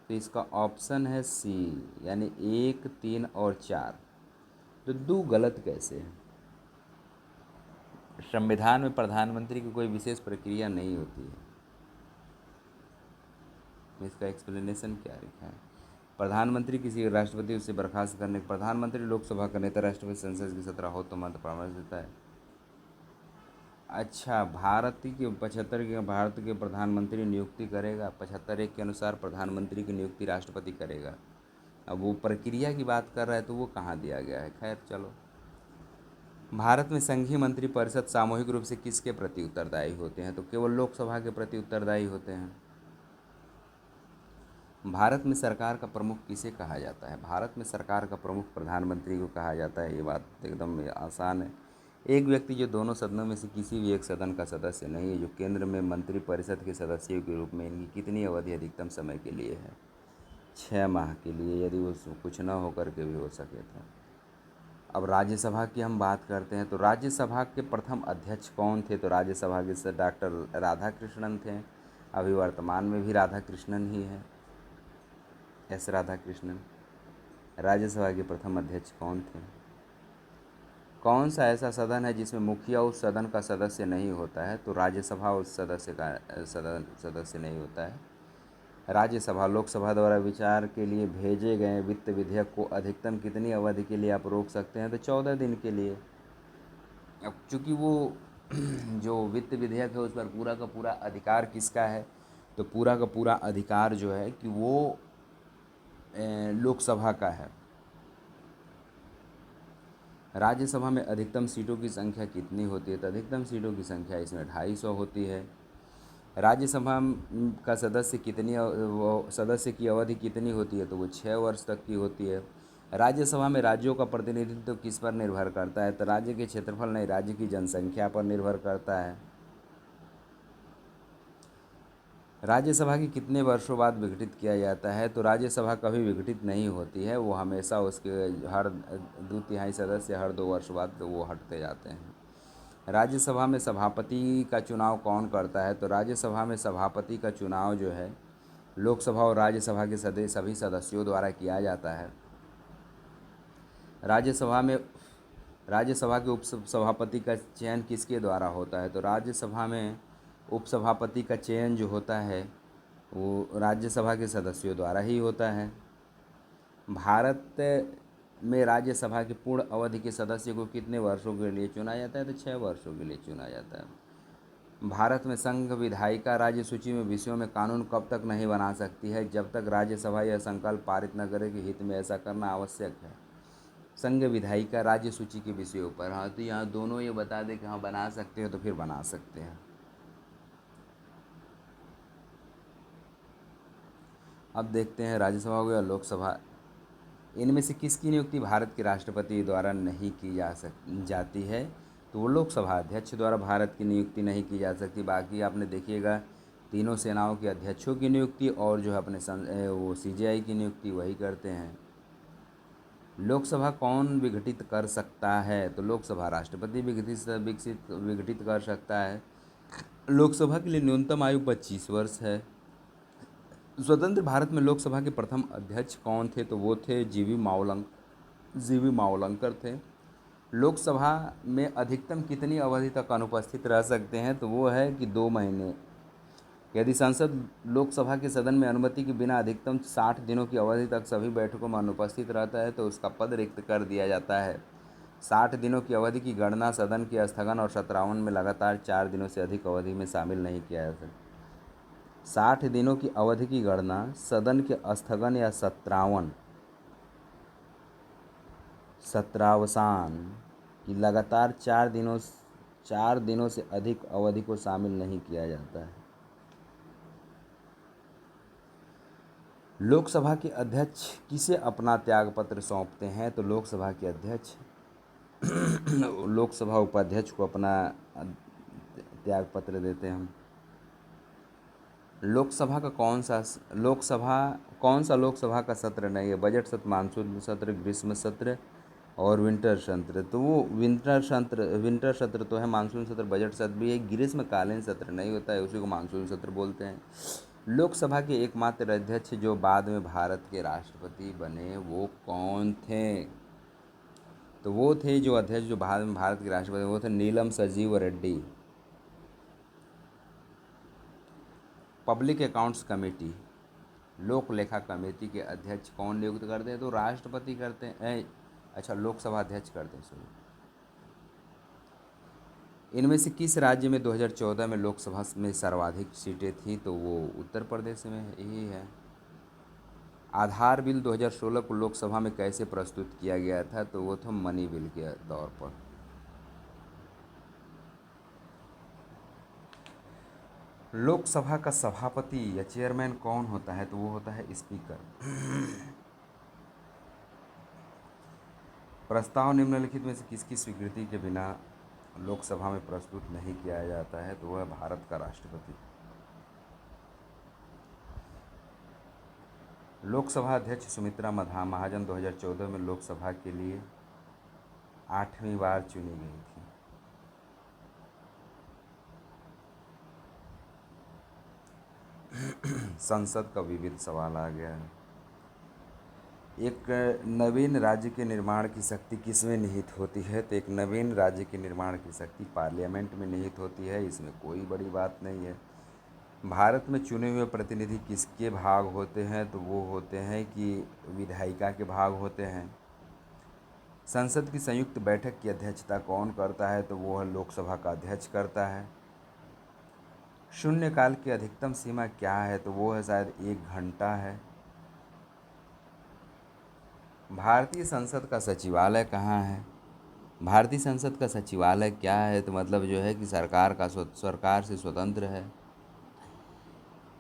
तो इसका ऑप्शन है सी, यानी 1, 3 और 4। तो 2 गलत कैसे है? संविधान में प्रधानमंत्री की कोई विशेष प्रक्रिया नहीं होती है। इसका एक्सप्लेनेशन क्या लिखा है? प्रधानमंत्री किसी राष्ट्रपति उससे बर्खास्त करने, प्रधानमंत्री लोकसभा का नेता राष्ट्रपति संसद की 17 हो तो मत परामर्श देता है। अच्छा, भारत के प्रधानमंत्री नियुक्ति करेगा, 75(1) के अनुसार प्रधानमंत्री की नियुक्ति राष्ट्रपति करेगा। अब वो प्रक्रिया की बात कर रहा है तो वो कहाँ दिया गया है? खैर चलो। भारत में संघीय मंत्रिपरिषद सामूहिक रूप से किसके प्रति उत्तरदायी होते हैं? तो केवल लोकसभा के प्रति उत्तरदायी होते हैं। भारत में सरकार का प्रमुख किसे कहा जाता है? भारत में सरकार का प्रमुख प्रधानमंत्री को कहा जाता है। ये बात एकदम आसान है। एक व्यक्ति जो दोनों सदनों में से किसी भी एक सदन का सदस्य नहीं है, जो केंद्र में मंत्रिपरिषद के सदस्यों के रूप में, इनकी कितनी अवधि अधिकतम समय के लिए है? 6 माह के लिए, यदि वो कुछ न होकर के भी हो सके तो। अब राज्यसभा की हम बात करते हैं तो राज्यसभा के प्रथम अध्यक्ष कौन थे? तो राज्यसभा के डॉक्टर राधाकृष्णन थे। अभी वर्तमान में भी राधाकृष्णन ही है, एस राधाकृष्णन। राज्यसभा के प्रथम अध्यक्ष कौन थे? कौन सा ऐसा सदन है जिसमें मुखिया उस सदन का सदस्य नहीं होता है? तो राज्यसभा उस सदस्य नहीं होता है। राज्यसभा लोकसभा द्वारा विचार के लिए भेजे गए वित्त विधेयक को अधिकतम कितनी अवधि के लिए आप रोक सकते हैं? तो 14 दिन के लिए। अब चूँकि वो जो वित्त विधेयक है उस पर पूरा का पूरा अधिकार किसका है? तो पूरा का पूरा अधिकार जो है कि वो लोकसभा का है। राज्यसभा में अधिकतम सीटों की संख्या कितनी होती है? तो अधिकतम सीटों की संख्या इसमें 250 होती है। राज्यसभा का सदस्य की अवधि कितनी होती है? तो वो 6 वर्ष तक की होती है। राज्यसभा में राज्यों का प्रतिनिधित्व किस पर निर्भर करता है? तो राज्य के क्षेत्रफल नहीं, राज्य की जनसंख्या पर निर्भर करता है। राज्यसभा की कितने वर्षों बाद विघटित किया जाता है? तो राज्यसभा कभी विघटित नहीं होती है, वो हमेशा उसके हर 2/3 सदस्य हर 2 वर्ष बाद वो हटते जाते हैं। राज्यसभा में सभापति का चुनाव कौन करता है? तो राज्यसभा में सभापति का चुनाव जो है लोकसभा और राज्यसभा के सभी सदस्यों द्वारा किया जाता है। राज्यसभा के उपसभापति का चयन किसके द्वारा होता है? तो राज्यसभा में उपसभापति का चयन जो होता है वो राज्यसभा के सदस्यों द्वारा ही होता है। भारत में राज्यसभा की पूर्ण अवधि के सदस्य को कितने वर्षों के लिए चुना जाता है? तो 6 वर्षों के लिए चुना जाता है। भारत में संघ विधायिका राज्य सूची में विषयों में कानून कब तक नहीं बना सकती है? जब तक राज्यसभा यह संकल्प पारित न करे कि हित में ऐसा करना आवश्यक है। संघ विधायिका राज्य सूची के विषयों पर। हाँ, तो यहाँ दोनों ये बता दें कि हाँ बना सकते हो तो फिर बना सकते हैं। अब देखते हैं राज्यसभा हो गया, लोकसभा। इनमें से किसकी नियुक्ति भारत के राष्ट्रपति द्वारा नहीं की जाती है? तो वो लोकसभा अध्यक्ष द्वारा भारत की नियुक्ति नहीं की जा सकती। बाकी आपने देखिएगा तीनों सेनाओं के अध्यक्षों की नियुक्ति और जो है अपने वो सीजेआई की नियुक्ति वही करते हैं। लोकसभा कौन विघटित कर सकता है? तो लोकसभा राष्ट्रपति विघटित कर सकता है। लोकसभा के लिए न्यूनतम आयु 25 वर्ष है। स्वतंत्र भारत में लोकसभा के प्रथम अध्यक्ष कौन थे? तो वो थे जीवी मावलंकर थे। लोकसभा में अधिकतम कितनी अवधि तक अनुपस्थित रह सकते हैं? तो वो है कि 2 महीने। यदि संसद लोकसभा के सदन में अनुमति के बिना अधिकतम 60 दिनों की अवधि तक सभी बैठकों में अनुपस्थित रहता है तो उसका पद रिक्त कर दिया जाता है। 60 दिनों की अवधि की गणना सदन के स्थगन और सत्रावन में लगातार 4 दिनों से अधिक अवधि में शामिल नहीं किया जा सकता। 60 दिनों की अवधि की गणना सदन के स्थगन या सत्रावसान की लगातार 4 दिनों से अधिक अवधि को शामिल नहीं किया जाता है। लोकसभा के अध्यक्ष किसे अपना त्यागपत्र सौंपते हैं? तो लोकसभा के अध्यक्ष लोकसभा उपाध्यक्ष को अपना त्यागपत्र देते हैं। लोकसभा कौन सा लोकसभा का सत्र नहीं है? बजट सत्र, मानसून सत्र, ग्रीष्म सत्र और विंटर सत्र। तो वो विंटर सत्र तो है, मानसून सत्र बजट सत्र भी है। ग्रीष्मकालीन सत्र नहीं होता है, उसी को मानसून सत्र बोलते हैं। लोकसभा के एकमात्र अध्यक्ष जो बाद में भारत के राष्ट्रपति बने वो कौन थे? तो वो थे जो अध्यक्ष जो बाद में भारत के राष्ट्रपति वो थे Neelam Sanjiva Reddy. Public accounts committee, लोक लेखा कमेटी के अध्यक्ष कौन नियुक्त करते हैं? तो राष्ट्रपति करते हैं। लोकसभा अध्यक्ष करते हैं सॉरी। इनमें से किस राज्य में 2014 में लोकसभा में सर्वाधिक सीटें थी? तो वो उत्तर प्रदेश में यही है। आधार बिल 2016 को लोकसभा में कैसे प्रस्तुत किया गया था? तो वो था मनी बिल के तौर पर। लोकसभा का सभापति या चेयरमैन कौन होता है? तो वो होता है स्पीकर। प्रस्ताव निम्नलिखित में से किसकी स्वीकृति के बिना लोकसभा में प्रस्तुत नहीं किया जाता है? तो वह है भारत का राष्ट्रपति। लोकसभा अध्यक्ष सुमित्रा महाजन 2014 में लोकसभा के लिए 8वीं बार चुनी गई थी। संसद का विविध सवाल आ गया है। एक नवीन राज्य के निर्माण की शक्ति किसमें निहित होती है? तो एक नवीन राज्य के निर्माण की शक्ति पार्लियामेंट में निहित होती है। इसमें कोई बड़ी बात नहीं है। भारत में चुने हुए प्रतिनिधि किसके भाग होते हैं? तो वो होते हैं कि विधायिका के भाग होते हैं। संसद की संयुक्त बैठक की अध्यक्षता कौन करता है? तो वो है लोकसभा का अध्यक्ष करता है। शून्यकाल की अधिकतम सीमा क्या है? तो वो है शायद 1 घंटा है। भारतीय संसद का सचिवालय कहाँ है? भारतीय संसद का सचिवालय क्या है? तो मतलब जो है कि सरकार से स्वतंत्र है।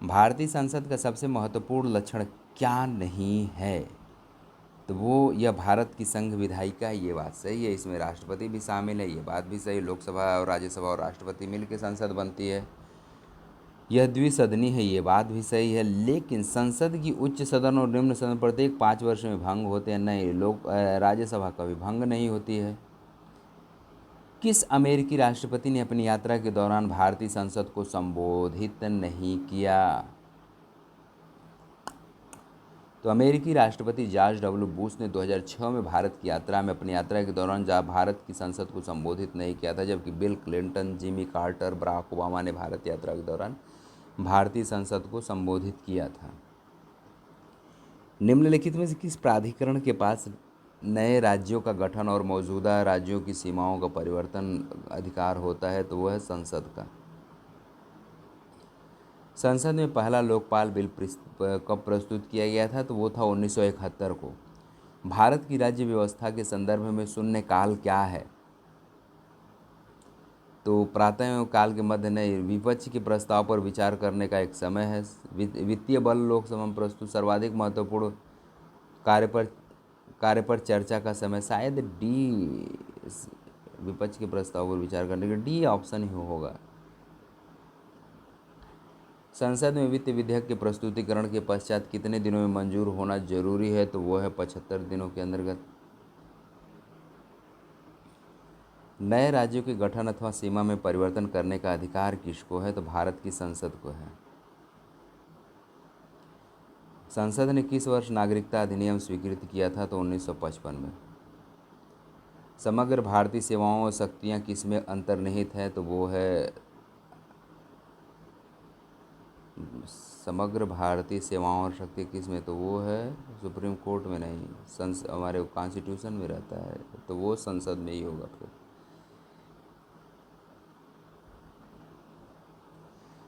भारतीय संसद का सबसे महत्वपूर्ण लक्षण क्या नहीं है? तो वो यह भारत की संघ विधायिका है। ये बात सही है, इसमें राष्ट्रपति भी शामिल है, ये बात भी सही। लोकसभा और राज्यसभा और राष्ट्रपति मिलकर संसद बनती है। यह द्विसदनी है, ये बात भी सही है। लेकिन संसद की उच्च सदन और निम्न सदन प्रत्येक 5 वर्ष में भंग होते हैं। नहीं, राज्यसभा कभी भंग नहीं होती है। किस अमेरिकी राष्ट्रपति ने अपनी यात्रा के दौरान भारतीय संसद को संबोधित नहीं किया? तो अमेरिकी राष्ट्रपति जॉर्ज डब्ल्यू बुश ने 2006 में भारत की यात्रा में अपनी यात्रा के दौरान भारत की संसद को संबोधित नहीं किया था, जबकि Bill Clinton, Jimmy Carter, Barack Obama ने भारत यात्रा के दौरान भारतीय संसद को संबोधित किया था। निम्नलिखित में से किस प्राधिकरण के पास नए राज्यों का गठन और मौजूदा राज्यों की सीमाओं का परिवर्तन अधिकार होता है? तो वह है संसद का। संसद में पहला लोकपाल बिल कब प्रस्तुत किया गया था? तो वो था 1971 को। भारत की राज्य व्यवस्था के संदर्भ में शून्यकाल क्या है? तो प्रातः काल के मध्य नहीं, विपक्ष के प्रस्ताव पर विचार करने का एक समय है। वित्तीय बल लोकसभा में प्रस्तुत सर्वाधिक महत्वपूर्ण कार्य पर चर्चा का समय शायद डी, विपक्ष के प्रस्ताव पर विचार करने का डी ऑप्शन ही होगा। संसद में वित्त विधेयक के प्रस्तुतिकरण के पश्चात कितने दिनों में मंजूर होना जरूरी है? तो वो है 75 दिनों के अंतर्गत। नए राज्यों के गठन अथवा सीमा में परिवर्तन करने का अधिकार किसको है? तो भारत की संसद को है। संसद ने किस वर्ष नागरिकता अधिनियम स्वीकृत किया था? तो 1955 में। समग्र भारतीय सेवाओं और शक्तियाँ किसमें अंतर्निहित है? तो वो है समग्र भारतीय सेवाओं और शक्ति किस में? तो वो है सुप्रीम कोर्ट में नहीं, हमारे कॉन्स्टिट्यूशन में रहता है, तो वो संसद में ही होगा। फिर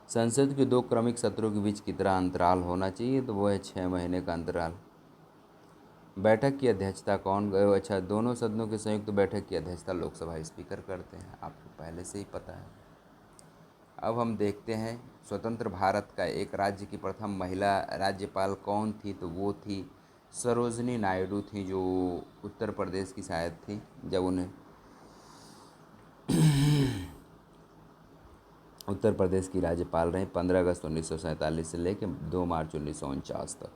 संसद के 2 क्रमिक सत्रों के बीच कितना अंतराल होना चाहिए? तो वो है 6 महीने का अंतराल। बैठक की अध्यक्षता कौन? अच्छा, दोनों सदनों के संयुक्त बैठक की अध्यक्षता लोकसभा स्पीकर करते हैं, आपको पहले से ही पता है। अब हम देखते हैं स्वतंत्र भारत का एक राज्य की प्रथम महिला राज्यपाल कौन थी? तो वो थी सरोजनी नायडू थी, जो उत्तर प्रदेश की शायद थी, जब उन्हें उत्तर प्रदेश की राज्यपाल रहीं 15 अगस्त 1947 से लेकर 2 मार्च 1949 तक।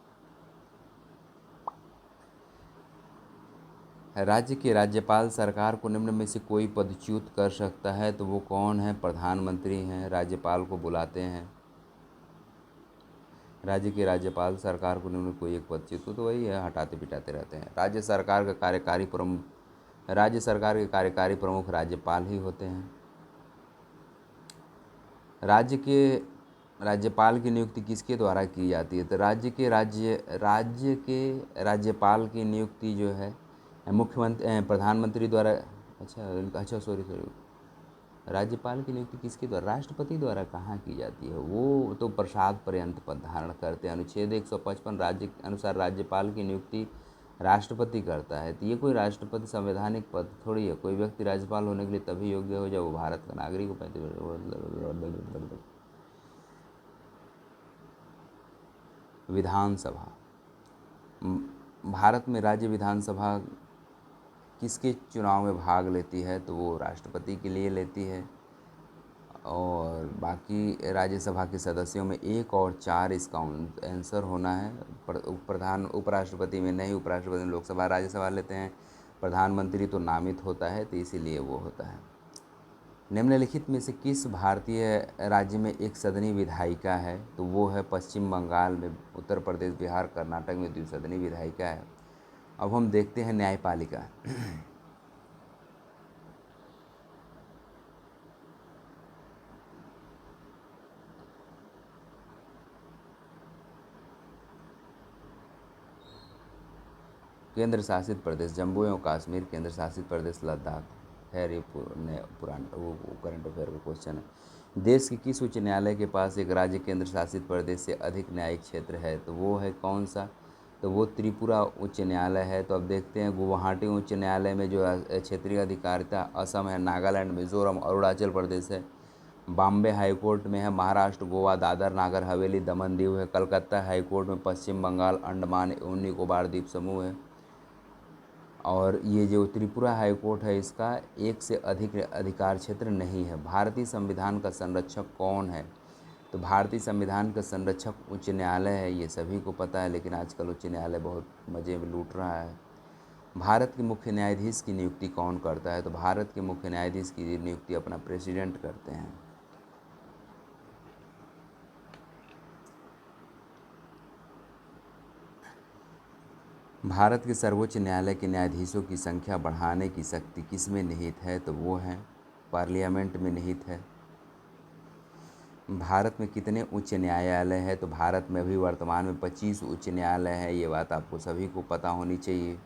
राज्य के राज्यपाल सरकार को निम्न में से कोई पदच्युत कर सकता है? तो वो कौन है? प्रधानमंत्री हैं, राज्यपाल को बुलाते हैं। राज्य के राज्यपाल सरकार को निम्न कोई एक पदच्युत, तो वही है, हटाते पिटाते रहते हैं। राज्य सरकार के कार्यकारी प्रमुख राज्यपाल ही होते हैं। राज्य के राज्यपाल की नियुक्ति किसके द्वारा की जाती है? तो राज्य के राज्यपाल की नियुक्ति जो है प्रधानमंत्री द्वारा। अच्छा सॉरी, राज्यपाल की नियुक्ति किसके द्वारा? राष्ट्रपति द्वारा कहाँ की जाती है? वो तो प्रसाद पर्यंत पद धारण करते हैं। अनुच्छेद 155 राज्य के अनुसार राज्यपाल की नियुक्ति राष्ट्रपति करता है। तो ये कोई राष्ट्रपति संवैधानिक पद थोड़ी है। कोई व्यक्ति राज्यपाल होने के लिए तभी योग्य हो जब वो भारत का नागरिक हो। विधानसभा। भारत में राज्य विधानसभा किसके चुनाव में भाग लेती है, तो वो राष्ट्रपति के लिए लेती है, और बाकी राज्यसभा के सदस्यों में 1 और 4 इसका आंसर होना है। उपराष्ट्रपति में नहीं, उपराष्ट्रपति में लोकसभा राज्यसभा लेते हैं, प्रधानमंत्री तो नामित होता है, तो इसीलिए वो होता है। निम्नलिखित में से किस भारतीय राज्य में एक सदनी विधायिका है, तो वो है पश्चिम बंगाल में, उत्तर प्रदेश, बिहार, कर्नाटक में द्विसदनी विधायिका है। अब हम देखते हैं न्यायपालिका। केंद्र शासित प्रदेश जम्मू एवं कश्मीर, केंद्र शासित प्रदेश लद्दाख। खैर ये पुराना वो करंट अफेयर का क्वेश्चन है। देश के किस उच्च न्यायालय के पास एक राज्य केंद्र शासित प्रदेश से अधिक न्यायिक क्षेत्र है, तो वो है कौन सा, तो वो त्रिपुरा उच्च न्यायालय है। तो अब देखते हैं गुवाहाटी उच्च न्यायालय में जो क्षेत्रीय अधिकारिता असम है, नागालैंड, मिजोरम, अरुणाचल प्रदेश है। बॉम्बे हाईकोर्ट में है महाराष्ट्र, गोवा, दादर नागर हवेली, दमन दीव है। कलकत्ता हाईकोर्ट में पश्चिम बंगाल, अंडमान एवं निकोबार द्वीप समूह है। और ये जो त्रिपुरा हाईकोर्ट है, इसका एक से अधिक अधिकार क्षेत्र नहीं है। भारतीय संविधान का संरक्षक कौन है, तो भारतीय संविधान का संरक्षक उच्च न्यायालय है, ये सभी को पता है, लेकिन आजकल उच्च न्यायालय बहुत मज़े में लूट रहा है। भारत के मुख्य न्यायाधीश की नियुक्ति कौन करता है, तो भारत के मुख्य न्यायाधीश की नियुक्ति अपना प्रेसिडेंट करते हैं। भारत के सर्वोच्च न्यायालय के न्यायाधीशों की संख्या बढ़ाने की शक्ति किस में निहित है, तो वो है पार्लियामेंट में निहित है। भारत में कितने उच्च न्यायालय है, तो भारत में अभी वर्तमान में 25 उच्च न्यायालय है, ये बात आपको सभी को पता होनी चाहिए।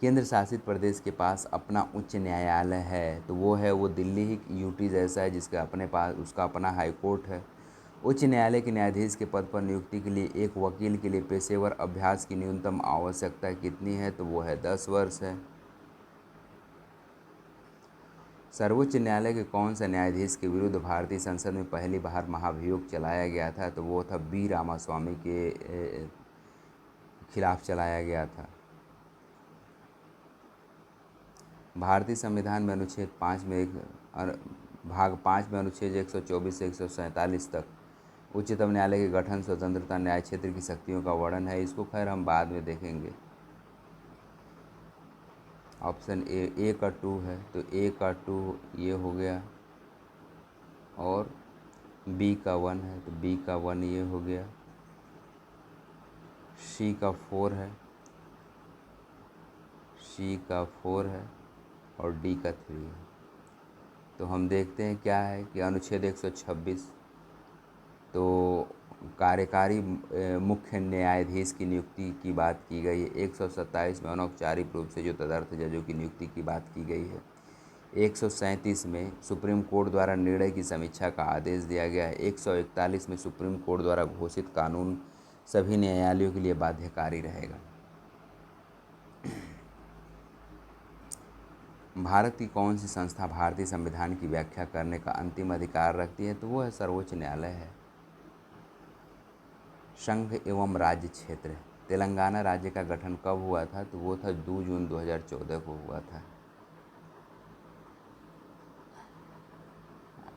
केंद्र शासित प्रदेश के पास अपना उच्च न्यायालय है, तो वो दिल्ली ही यूटी जैसा है, जिसका अपने पास उसका अपना हाई कोर्ट है। उच्च न्यायालय के न्यायाधीश के पद पर नियुक्ति के लिए एक वकील के लिए पेशेवर अभ्यास की न्यूनतम आवश्यकता कितनी है, तो वो है 10 वर्ष है। सर्वोच्च न्यायालय के कौन सा न्यायाधीश के विरुद्ध भारतीय संसद में पहली बार महाभियोग चलाया गया था, तो वो था बी रामास्वामी के खिलाफ चलाया गया था। भारतीय संविधान में अनुच्छेद 5 में भाग 5 में अनुच्छेद 124 से 147 तक उच्चतम न्यायालय के गठन, स्वतंत्रता, न्याय क्षेत्र की शक्तियों का वर्णन है। इसको खैर हम बाद में देखेंगे। ऑप्शन ए का 2 है, तो ए का 2 ये हो गया, और बी का 1 है, तो बी का 1 ये हो गया। सी का 4 है, सी का 4 है, और डी का 3 है। तो हम देखते हैं क्या है कि अनुच्छेद 126 तो कार्यकारी मुख्य न्यायाधीश की नियुक्ति की बात की गई है। 127 में अनौपचारिक रूप से जो तदर्थ जजों की नियुक्ति की बात की गई है। 137 में सुप्रीम कोर्ट द्वारा निर्णय की समीक्षा का आदेश दिया गया है। 141 में सुप्रीम कोर्ट द्वारा घोषित कानून सभी न्यायालयों के लिए बाध्यकारी रहेगा। भारत की कौन सी संस्था भारतीय संविधान की व्याख्या करने का अंतिम अधिकार रखती है, तो वो है सर्वोच्च न्यायालय है। संघ एवं राज्य क्षेत्र, तेलंगाना राज्य का गठन कब हुआ था, तो वो था 2 जून 2014 को हुआ था।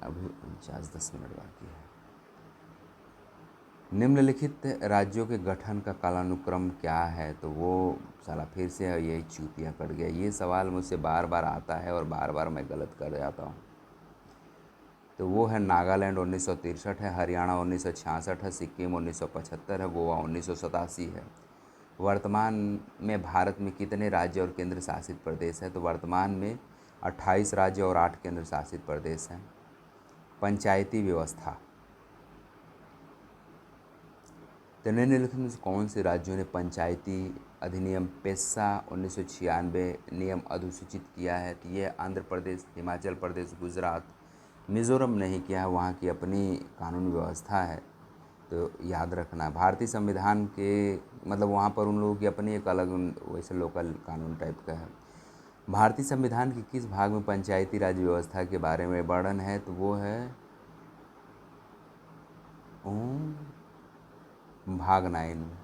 अभी 49-10 मिनट बाकी है। निम्नलिखित राज्यों के गठन का कालानुक्रम क्या है, तो वो साला फिर से यही चूतिया कट गया। ये सवाल मुझसे बार बार आता है और बार बार मैं गलत कर जाता हूँ। तो वो है नागालैंड 1963 है, हरियाणा 1966 है, सिक्किम 1975 है, गोवा 1987 है। वर्तमान में भारत में कितने राज्य और केंद्र शासित प्रदेश हैं, तो वर्तमान में 28 राज्य और 8 केंद्र शासित प्रदेश हैं। पंचायती व्यवस्था, तो निम्नलिखित में से कौन से राज्यों ने पंचायती अधिनियम पेसा 1996 नियम अधिसूचित किया है, तो ये आंध्र प्रदेश, हिमाचल प्रदेश, गुजरात, मिज़ोरम नहीं किया है, वहाँ की अपनी कानून व्यवस्था है, तो याद रखना। भारतीय संविधान के मतलब वहाँ पर उन लोगों की अपनी एक अलग वैसे लोकल कानून टाइप का है। भारतीय संविधान के किस भाग में पंचायती राज व्यवस्था के बारे में वर्णन है, तो वो है भाग 9 में।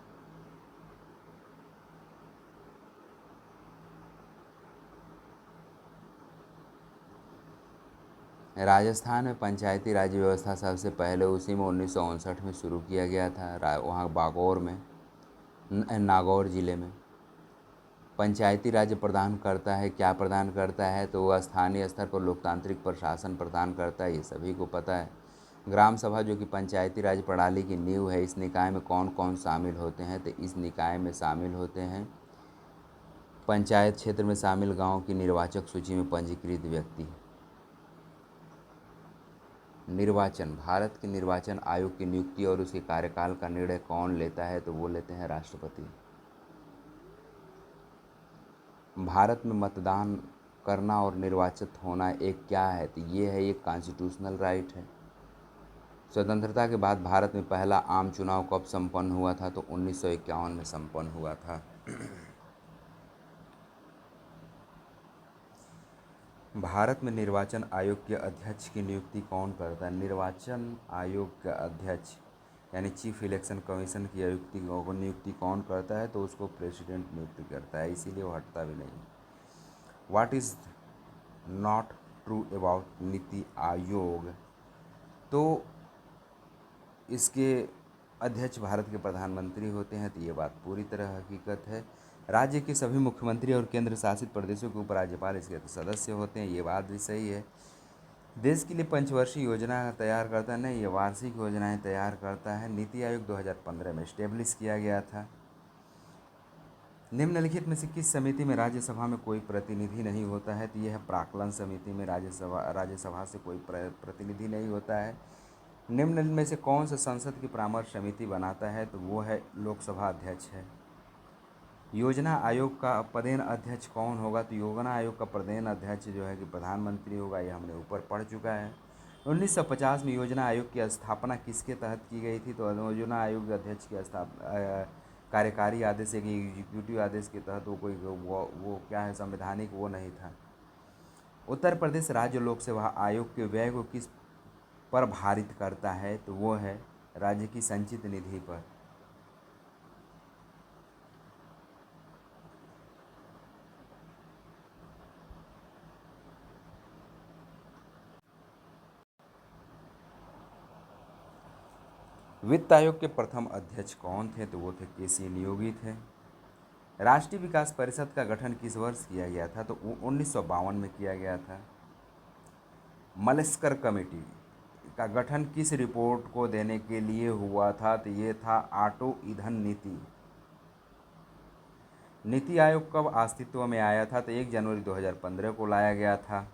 राजस्थान में पंचायती राज व्यवस्था सबसे पहले उसी में 1959 में शुरू किया गया था, वहाँ बागौर में, नागौर ज़िले में। पंचायती राज प्रदान करता है, क्या प्रदान करता है, तो वह स्थानीय स्तर पर लोकतांत्रिक प्रशासन प्रदान करता है, ये सभी को पता है। ग्राम सभा जो कि पंचायती राज प्रणाली की नींव है, इस निकाय में कौन कौन शामिल होते हैं, तो इस निकाय में शामिल होते हैं पंचायत क्षेत्र में शामिल गाँव की निर्वाचक सूची में पंजीकृत व्यक्ति। निर्वाचन, भारत के निर्वाचन आयोग की नियुक्ति और उसके कार्यकाल का निर्णय कौन लेता है, तो वो लेते हैं राष्ट्रपति। भारत में मतदान करना और निर्वाचित होना एक क्या है, तो ये है एक कॉन्स्टिट्यूशनल राइट है। स्वतंत्रता के बाद भारत में पहला आम चुनाव कब संपन्न हुआ था, तो 1951 में संपन्न हुआ था। भारत में निर्वाचन आयोग के अध्यक्ष की नियुक्ति कौन करता है? निर्वाचन आयोग का अध्यक्ष यानी चीफ इलेक्शन कमीशन की नियुक्ति कौन करता है, तो उसको प्रेसिडेंट नियुक्ति करता है, इसीलिए वो हटता भी नहीं। What is not true about NITI Aayog, तो इसके अध्यक्ष भारत के प्रधानमंत्री होते हैं, तो ये बात पूरी तरह हकीकत है। राज्य के सभी मुख्यमंत्री और केंद्र शासित प्रदेशों के उपराज्यपाल इसके सदस्य होते हैं, ये बात भी सही है। देश के लिए पंचवर्षीय योजना तैयार करता है, नहीं, ये वार्षिक योजनाएं तैयार करता है। नीति आयोग 2015 में इस्टेब्लिश किया गया था। निम्नलिखित में से किस समिति में राज्यसभा में कोई प्रतिनिधि नहीं होता है, तो यह है प्राक्कलन समिति में राज्यसभा से कोई प्रतिनिधि नहीं होता है। निम्न में से कौन सा संसद की परामर्श समिति बनाता है, तो वो है लोकसभा अध्यक्ष है। योजना आयोग का पदेन अध्यक्ष कौन होगा, तो योजना आयोग का पदेन अध्यक्ष जो है कि प्रधानमंत्री होगा, ये हमने ऊपर पढ़ चुका है। 1950 में योजना आयोग की स्थापना किसके तहत की गई थी, तो योजना आयोग के अध्यक्ष की कार्यकारी आदेश एक एग्जीक्यूटिव आदेश के तहत, वो कोई वो क्या है, संवैधानिक वो नहीं था। उत्तर प्रदेश राज्य लोक सेवा आयोग के व्यय को किस पर भारित करता है, तो वो है राज्य की संचित निधि पर। वित्त आयोग के प्रथम अध्यक्ष कौन थे, तो वो थे केसी नियोगी थे। राष्ट्रीय विकास परिषद का गठन किस वर्ष किया गया था, तो 1952 में किया गया था। मलेस्कर कमेटी का गठन किस रिपोर्ट को देने के लिए हुआ था, तो ये था ऑटो ईंधन नीति। नीति आयोग कब अस्तित्व में आया था, तो 1 जनवरी 2015 को लाया गया था।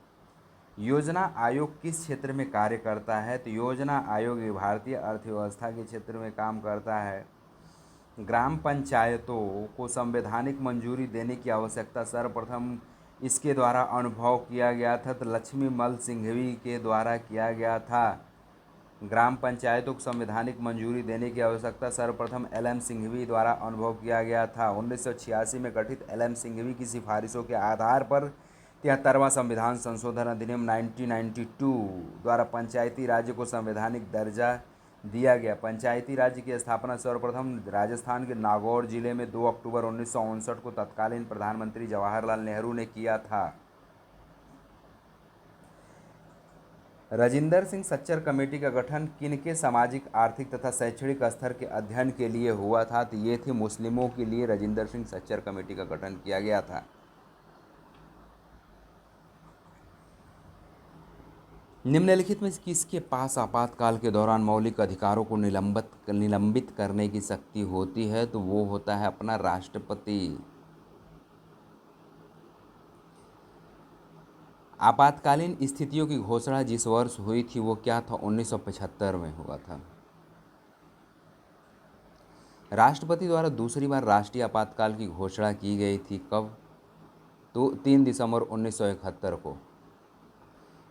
योजना आयोग किस क्षेत्र में कार्य करता है, तो योजना आयोग भारतीय अर्थव्यवस्था के क्षेत्र में काम करता है। ग्राम पंचायतों को संवैधानिक मंजूरी देने की आवश्यकता सर्वप्रथम इसके द्वारा अनुभव किया गया था, तो लक्ष्मी मल सिंघवी के द्वारा किया गया था। ग्राम पंचायतों को संवैधानिक मंजूरी देने की आवश्यकता सर्वप्रथम एल.एम. सिंघवी द्वारा अनुभव किया गया था। 1986 में गठित एल.एम. सिंघवी की सिफारिशों के आधार पर 73वां संविधान संशोधन अधिनियम 1992 द्वारा पंचायती राज्य को संवैधानिक दर्जा दिया गया। पंचायती राज्य की स्थापना सर्वप्रथम राजस्थान के नागौर जिले में 2 अक्टूबर 1959 को तत्कालीन प्रधानमंत्री जवाहरलाल नेहरू ने किया था। राजिंदर सिंह सच्चर कमेटी का गठन किनके सामाजिक, आर्थिक तथा शैक्षणिक स्तर के अध्ययन के लिए हुआ था, तो ये थे मुस्लिमों के लिए राजिंदर सिंह सच्चर कमेटी का गठन किया गया था। निम्नलिखित में किसके पास आपातकाल के दौरान मौलिक अधिकारों को निलंबित करने की शक्ति होती है, तो वो होता है अपना राष्ट्रपति। आपातकालीन स्थितियों की घोषणा जिस वर्ष हुई थी वो क्या था, 1975 में हुआ था। राष्ट्रपति द्वारा दूसरी बार राष्ट्रीय आपातकाल की घोषणा की गई थी कब, तो 3 दिसंबर 1971 को।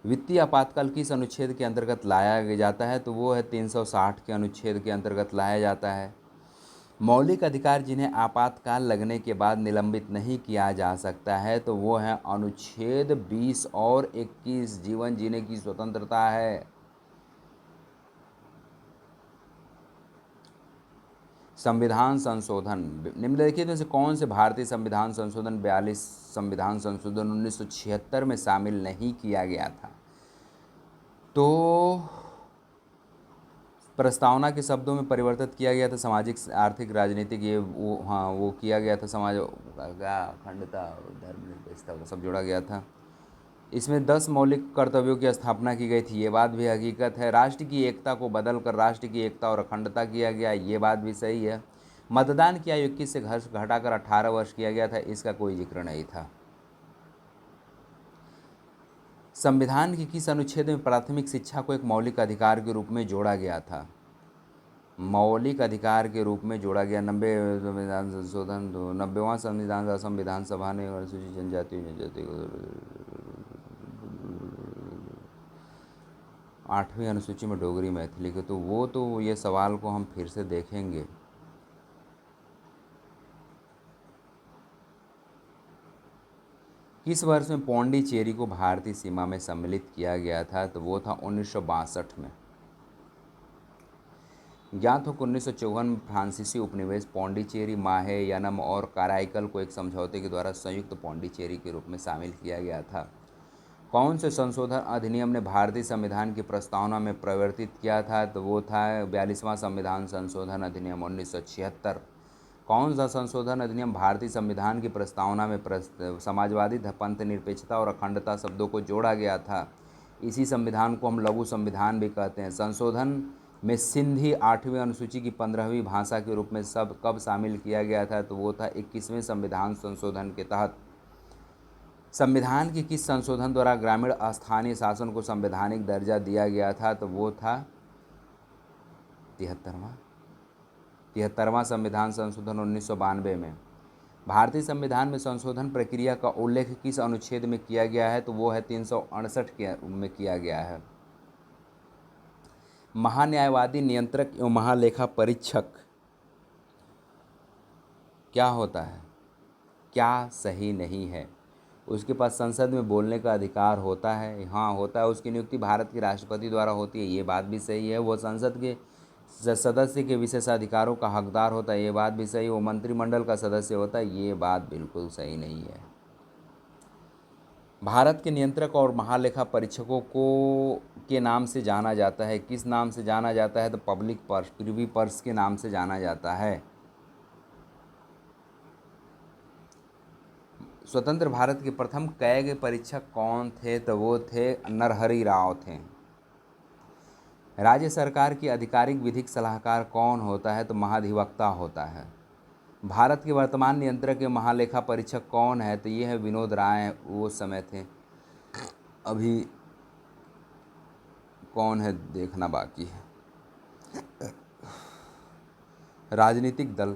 वित्तीय आपातकाल किस अनुच्छेद के अंतर्गत लाया जाता है, तो वो है 360 के अनुच्छेद के अंतर्गत लाया जाता है। मौलिक अधिकार जिन्हें आपातकाल लगने के बाद निलंबित नहीं किया जा सकता है, तो वो है अनुच्छेद 20 और 21, जीवन जीने की स्वतंत्रता है। संविधान संशोधन निम्नलिखित में से कौन से भारतीय संविधान संशोधन 42 संविधान संशोधन 1976 में शामिल नहीं किया गया था? तो प्रस्तावना के शब्दों में परिवर्तित किया गया था सामाजिक आर्थिक राजनीतिक, ये वो हाँ वो किया गया था समाज अखंडता धर्मनिरपेक्षता सब जोड़ा गया था। इसमें 10 मौलिक कर्तव्यों की स्थापना की गई थी, ये बात भी हकीकत है। राष्ट्र की एकता को बदलकर राष्ट्र की एकता और अखंडता किया गया, ये बात भी सही है। मतदान की आयु 21 से घटाकर 18 वर्ष किया गया था, इसका कोई जिक्र नहीं था। संविधान के किस अनुच्छेद में प्राथमिक शिक्षा को एक मौलिक अधिकार के रूप में जोड़ा गया था? मौलिक अधिकार के रूप में जोड़ा गया 90 संविधान संशोधन 90वां संविधान असम विधानसभा ने अनुसूचित जनजाति 8वीं अनुसूची में डोगरी मैथिली के, तो वो तो ये सवाल को हम फिर से देखेंगे। किस वर्ष में पौंडीचेरी को भारतीय सीमा में सम्मिलित किया गया था? तो वो था 1962 में। ज्ञात हो कि 1954 में फ्रांसीसी उपनिवेश पौंडीचेरी, माहे, यनम और कराईकल को एक समझौते के द्वारा संयुक्त पौंडीचेरी के रूप में शामिल किया गया था। कौन से संशोधन अधिनियम ने भारतीय संविधान की प्रस्तावना में परिवर्तित किया था? तो वो था 42वां संविधान संशोधन अधिनियम 1976। कौन सा संशोधन अधिनियम भारतीय संविधान की प्रस्तावना में समाजवादी पंथ निरपेक्षता और अखंडता शब्दों को जोड़ा गया था? इसी संविधान को हम लघु संविधान भी कहते हैं। संशोधन में सिंधी 8वीं अनुसूची की 15वीं भाषा के रूप में सब कब शामिल किया गया था? तो वो था 21वें संविधान संशोधन के तहत। संविधान के किस संशोधन द्वारा ग्रामीण स्थानीय शासन को संवैधानिक दर्जा दिया गया था? तो वो था 73वां संविधान संशोधन 1992 में। भारतीय संविधान में संशोधन प्रक्रिया का उल्लेख किस अनुच्छेद में किया गया है? तो वो है 368 में किया गया है। महान्यायवादी, नियंत्रक एवं महालेखा परीक्षक क्या होता है? क्या सही नहीं है? उसके पास संसद में बोलने का अधिकार होता है? हाँ होता है। उसकी नियुक्ति भारत के राष्ट्रपति द्वारा होती है, ये बात भी सही है। वो संसद के सदस्य के विशेषाधिकारों का हकदार होता है, ये बात भी सही। वो मंत्रिमंडल का सदस्य होता है, ये बात बिल्कुल सही नहीं है। भारत के नियंत्रक और महालेखा परीक्षकों को के नाम से जाना जाता है, किस नाम से जाना जाता है? तो पब्लिक पर्स, प्रिवी पर्स के नाम से जाना जाता है। स्वतंत्र भारत के प्रथम कैग परीक्षक कौन थे? तो वो थे नरहरि राव थे। राज्य सरकार की आधिकारिक विधिक सलाहकार कौन होता है? तो महाधिवक्ता होता है। भारत के वर्तमान नियंत्रक के महालेखा परीक्षक कौन है? तो ये है विनोद राय, वो समय थे। अभी कौन है देखना बाकी है। राजनीतिक दल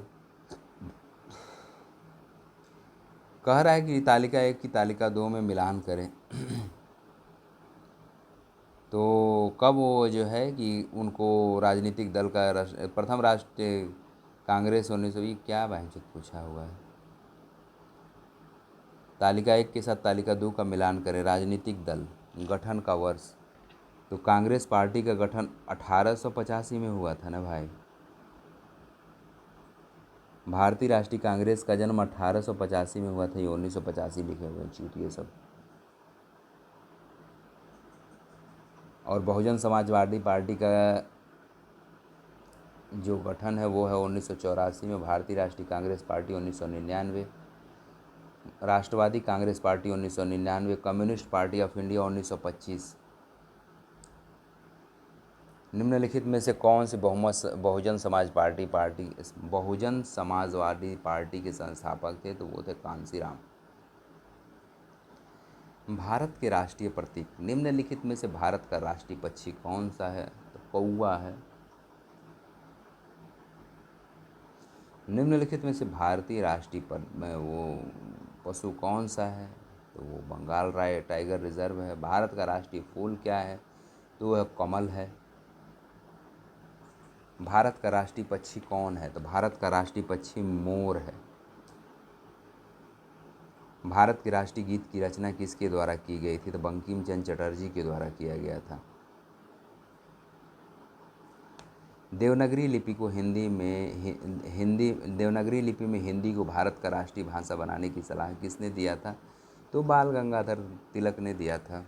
कह रहा है कि तालिका 1 की तालिका 2 में मिलान करें। तो कब वो जो है कि उनको राजनीतिक दल का प्रथम राष्ट्रीय कांग्रेस होने से भी क्या बातचीत पूछा हुआ है। तालिका 1 के साथ तालिका 2 का मिलान करें। राजनीतिक दल गठन का वर्ष, तो कांग्रेस पार्टी का गठन 1885 में हुआ था ना भाई। भारतीय राष्ट्रीय कांग्रेस का जन्म 1885 में हुआ था, ये 1985 लिखे हुए चूतिए सब। और बहुजन समाजवादी पार्टी का जो गठन है वो है 1984 में। भारतीय राष्ट्रीय कांग्रेस पार्टी 1999, राष्ट्रवादी Congress Party 1999, Communist Party of India 1925। निम्नलिखित में से कौन सी बहुजन समाजवादी पार्टी के संस्थापक थे? तो वो थे कांशीराम। भारत के राष्ट्रीय प्रतीक निम्नलिखित में से भारत का राष्ट्रीय पक्षी कौन सा है? तो कौवा है। निम्नलिखित में से भारतीय राष्ट्रीय वो पशु कौन सा है? तो वो बंगाल टाइगर रिजर्व है। भारत का राष्ट्रीय फूल क्या है? तो वह कमल है। भारत का राष्ट्रीय पक्षी कौन है? तो भारत का राष्ट्रीय पक्षी मोर है। भारत के राष्ट्रीय गीत की रचना किसके द्वारा की गई थी? तो बंकिम चंद्र चटर्जी के द्वारा किया गया था। देवनागरी लिपि को हिंदी देवनागरी लिपि में हिंदी को भारत का राष्ट्रीय भाषा बनाने की सलाह किसने दिया था? तो बाल गंगाधर तिलक ने दिया था।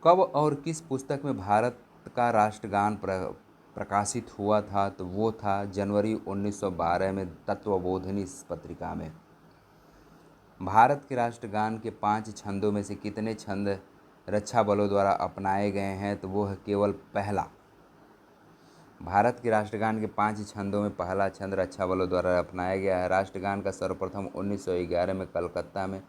कब और किस पुस्तक में भारत का राष्ट्रगान प्रकाशित हुआ था? तो वो था जनवरी 1912 में तत्वबोधिनी पत्रिका में। भारत के राष्ट्रगान के 5 छंदों में से कितने छंद रक्षा बलों द्वारा अपनाए गए हैं? तो वो है केवल पहला। भारत के राष्ट्रगान के 5 छंदों में पहला छंद रक्षा बलों द्वारा अपनाया गया है। राष्ट्रगान का सर्वप्रथम 1911 में कलकत्ता में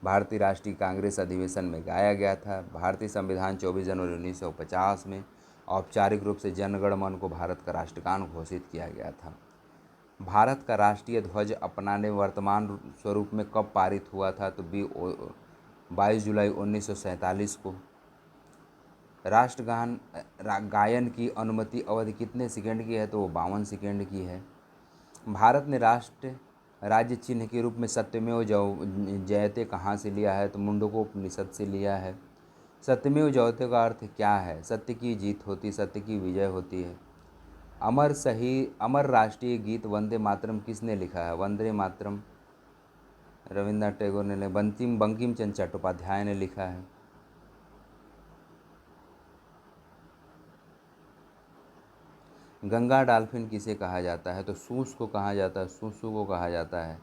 भारतीय राष्ट्रीय कांग्रेस अधिवेशन में गाया गया था। भारतीय संविधान 24 जनवरी 1950 में औपचारिक रूप से जनगण मन को भारत का राष्ट्रगान घोषित किया गया था। भारत का राष्ट्रीय ध्वज अपनाने वर्तमान स्वरूप में कब पारित हुआ था? तो 22 जुलाई 1947 को। राष्ट्रगान गायन की अनुमति अवधि कितने सेकंड की है? तो वो 52 सेकंड की है। भारत ने राज्य चिन्ह के रूप में सत्यमेव जयते कहाँ से लिया है? तो मुंडकोपनिषद से लिया है। सत्यमेव जयते का अर्थ क्या है? सत्य की जीत होती, सत्य की विजय होती है। अमर राष्ट्रीय गीत वंदे मातरम किसने लिखा है? वंदे मातरम रविन्द्रनाथ टैगोर ने, बंकिम चंद्र चट्टोपाध्याय ने लिखा है। गंगा डॉल्फिन किसे कहा जाता है? तो सूस को कहा जाता है, सूसू को कहा जाता है।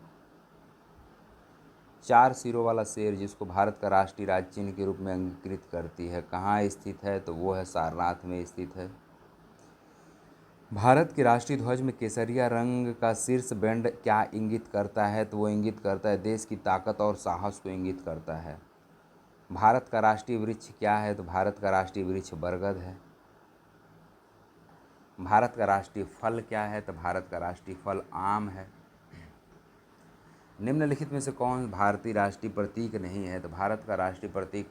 4 सिरों वाला शेर जिसको भारत का राष्ट्रीय राज्य चिन्ह के रूप में अंगीकृत करती है, कहाँ स्थित है? तो वो है सारनाथ में स्थित है। भारत के राष्ट्रीय ध्वज में केसरिया रंग का शीर्ष बैंड क्या इंगित करता है? तो वो इंगित करता है देश की ताकत और साहस को इंगित करता है। भारत का राष्ट्रीय वृक्ष क्या है? तो भारत का राष्ट्रीय वृक्ष बरगद है। भारत का राष्ट्रीय फल क्या है? तो भारत का राष्ट्रीय फल आम है। निम्नलिखित में से कौन भारतीय राष्ट्रीय प्रतीक नहीं है? तो भारत का राष्ट्रीय प्रतीक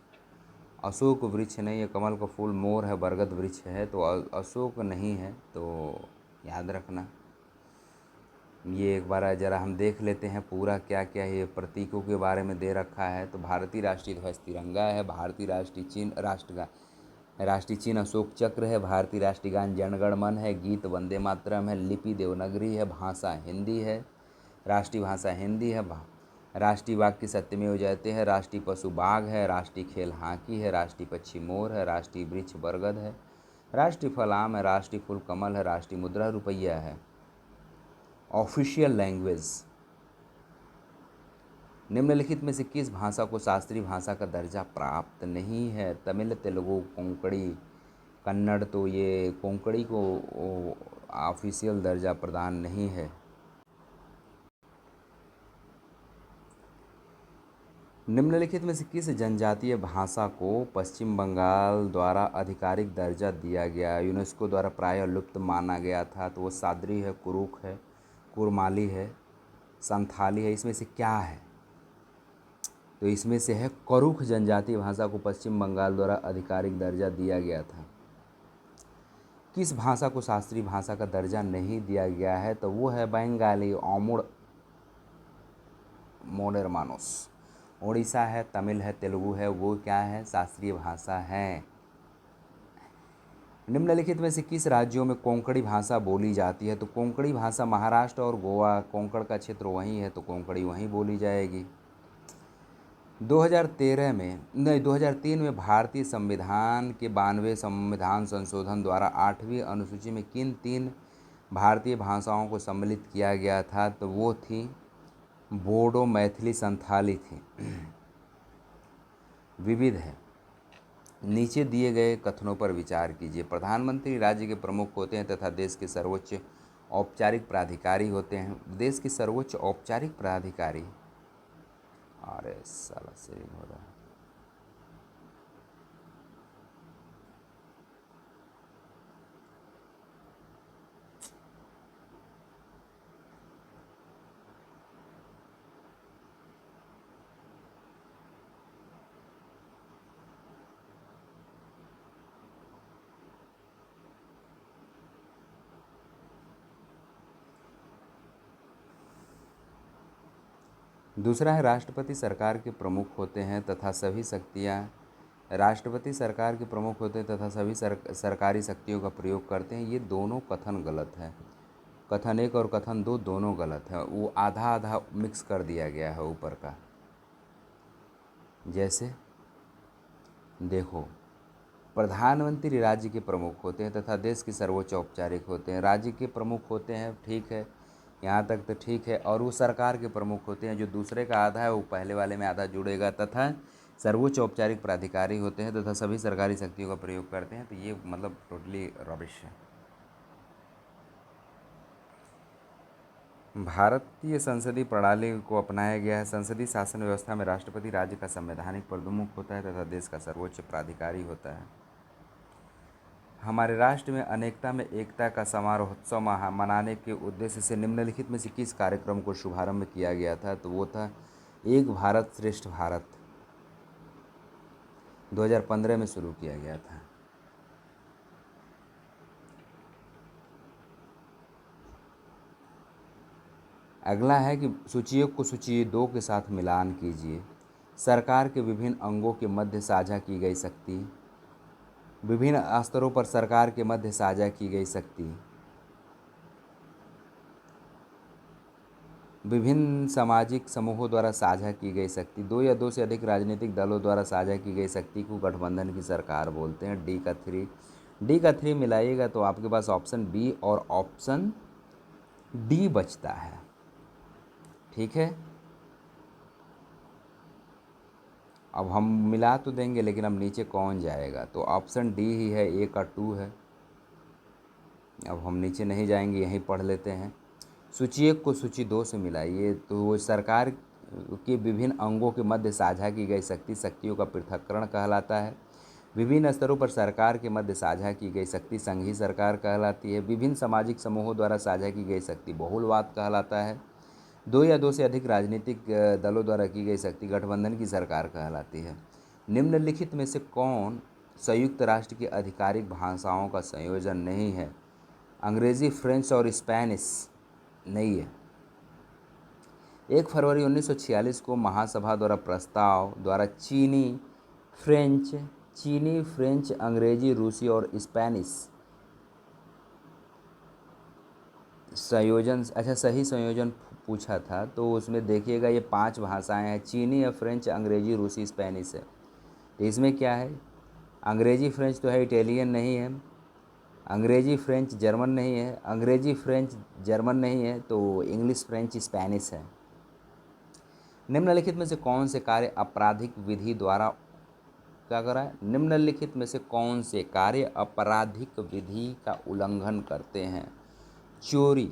अशोक वृक्ष नहीं है, कमल का फूल मोर है, बरगद वृक्ष है, तो अशोक नहीं है, तो याद रखना। ये एक बार ज़रा हम देख लेते हैं पूरा क्या क्या ये प्रतीकों के बारे में दे रखा है। तो भारतीय राष्ट्रीय ध्वज तिरंगा है, भारतीय राष्ट्रीय चिन्ह राष्ट्रीय चिन्ह अशोक चक्र है, भारतीय राष्ट्रीय गान जनगण मन है, गीत वंदे मातरम है, लिपि देवनागरी है, भाषा हिंदी है, राष्ट्रीय भाषा हिंदी है, राष्ट्रीय वाक्य सत्यमेव जयते है, राष्ट्रीय पशु बाघ है, राष्ट्रीय खेल हॉकी है, राष्ट्रीय पक्षी मोर है, राष्ट्रीय वृक्ष बरगद है, राष्ट्रीय फल आम है, राष्ट्रीय फूल कमल है, राष्ट्रीय मुद्रा रुपया है। Official language. निम्नलिखित में से किस भाषा को शास्त्रीय भाषा का दर्जा प्राप्त नहीं है? तमिल, तेलुगु, कोंकणी, कन्नड़। तो ये कोंकणी को ऑफिशियल दर्जा प्रदान नहीं है। निम्नलिखित में से किस जनजातीय भाषा को पश्चिम बंगाल द्वारा आधिकारिक दर्जा दिया गया? यूनेस्को द्वारा प्रायः लुप्त माना गया था। तो वो सादरी है, कुरुक है, कुरमाली है, संथाली है। इसमें से क्या है? तो इसमें से है कुरुख जनजातीय भाषा को पश्चिम बंगाल द्वारा आधिकारिक दर्जा दिया गया था। किस भाषा को शास्त्रीय भाषा का दर्जा नहीं दिया गया है? तो वो है बंगाली, मोडरमानोस। उड़ीसा है, तमिल है, तेलुगु है, वो क्या है? शास्त्रीय भाषा है। निम्नलिखित में से किस राज्यों में कोंकणी भाषा बोली जाती है? तो कोंकणी भाषा महाराष्ट्र और गोवा, कोंकण का क्षेत्र वहीं है, तो कोंकणी वहीं बोली जाएगी। 2003 में भारतीय संविधान के 92वें संविधान संशोधन द्वारा 8वीं अनुसूची में किन 3 भारतीय भाषाओं को सम्मिलित किया गया था? तो वो थी बोडो, मैथिली, संथाली थी। विविध है। नीचे दिए गए कथनों पर विचार कीजिए। प्रधानमंत्री राज्य के प्रमुख होते हैं तथा देश के सर्वोच्च औपचारिक प्राधिकारी होते हैं। देश के सर्वोच्च औपचारिक प्राधिकारी, अरे साला सेविंग हो रहा है। दूसरा है राष्ट्रपति सरकार के प्रमुख होते हैं तथा सभी शक्तियाँ राष्ट्रपति सरकार के प्रमुख होते हैं तथा सभी सरकारी शक्तियों का प्रयोग करते हैं, ये दोनों कथन गलत है। कथन 1 और कथन 2 दोनों गलत है। वो आधा आधा मिक्स कर दिया गया है ऊपर का। जैसे देखो, प्रधानमंत्री राज्य के प्रमुख होते हैं तथा देश के सर्वोच्च औपचारिक होते हैं। राज्य के प्रमुख होते हैं, ठीक है, यहाँ तक तो ठीक है। और वो सरकार के प्रमुख होते हैं, जो दूसरे का आधा है वो पहले वाले में आधा जुड़ेगा। तथा सर्वोच्च औपचारिक प्राधिकारी होते हैं तथा सभी सरकारी शक्तियों का प्रयोग करते हैं। तो ये मतलब टोटली रबिश है। भारतीय संसदीय प्रणाली को अपनाया गया है। संसदीय शासन व्यवस्था में राष्ट्रपति राज्य का संवैधानिक प्रमुख होता है तथा देश का सर्वोच्च प्राधिकारी होता है। हमारे राष्ट्र में अनेकता में एकता का समारोहोत्सव मनाने के उद्देश्य से निम्नलिखित में से किस कार्यक्रम को शुभारंभ किया गया था? तो वो था एक भारत श्रेष्ठ भारत, 2015 में शुरू किया गया था। अगला है कि सूची 1 को सूची 2 के साथ मिलान कीजिए। सरकार के विभिन्न अंगों के मध्य साझा की गई शक्ति, विभिन्न स्तरों पर सरकार के मध्य साझा की गई शक्ति, विभिन्न सामाजिक समूहों द्वारा साझा की गई शक्ति, 2 या 2 से अधिक राजनीतिक दलों द्वारा साझा की गई शक्ति को गठबंधन की सरकार बोलते हैं। डी का 3 मिलाइएगा तो आपके पास ऑप्शन बी और ऑप्शन डी बचता है। ठीक है, अब हम मिला तो देंगे लेकिन अब नीचे कौन जाएगा? तो ऑप्शन डी ही है, ए का 2 है। अब हम नीचे नहीं जाएंगे, यहीं पढ़ लेते हैं। सूची 1 को सूची 2 से मिलाइए तो वो सरकार के विभिन्न अंगों के मध्य साझा की गई शक्तियों का पृथक्करण कहलाता है। विभिन्न स्तरों पर सरकार के मध्य साझा की गई शक्ति संघीय सरकार कहलाती है। विभिन्न सामाजिक समूहों द्वारा साझा की गई शक्ति बहुलवाद कहलाता है। 2 या 2 से अधिक राजनीतिक दलों द्वारा की गई शक्ति गठबंधन की सरकार कहलाती है। निम्नलिखित में से कौन संयुक्त राष्ट्र की आधिकारिक भाषाओं का संयोजन नहीं है? अंग्रेज़ी, फ्रेंच और स्पेनिश नहीं है। 1 फरवरी 1946 को महासभा द्वारा प्रस्ताव द्वारा चीनी, फ्रेंच, अंग्रेजी, रूसी और स्पेनिश संयोजन, अच्छा सही संयोजन पूछा था तो उसमें देखिएगा ये 5 भाषाएं हैं, चीनी है, फ्रेंच, अंग्रेजी, रूसी, स्पेनिश है। तो इसमें क्या है? अंग्रेजी फ्रेंच तो है, इटालियन नहीं है। अंग्रेजी फ्रेंच जर्मन नहीं है। अंग्रेजी फ्रेंच जर्मन नहीं है तो इंग्लिश, फ्रेंच, स्पेनिश है। निम्नलिखित में से कौन से कार्य आपराधिक विधि द्वारा क्या करा है? निम्नलिखित में से कौन से कार्य आपराधिक विधि का उल्लंघन करते हैं? चोरी,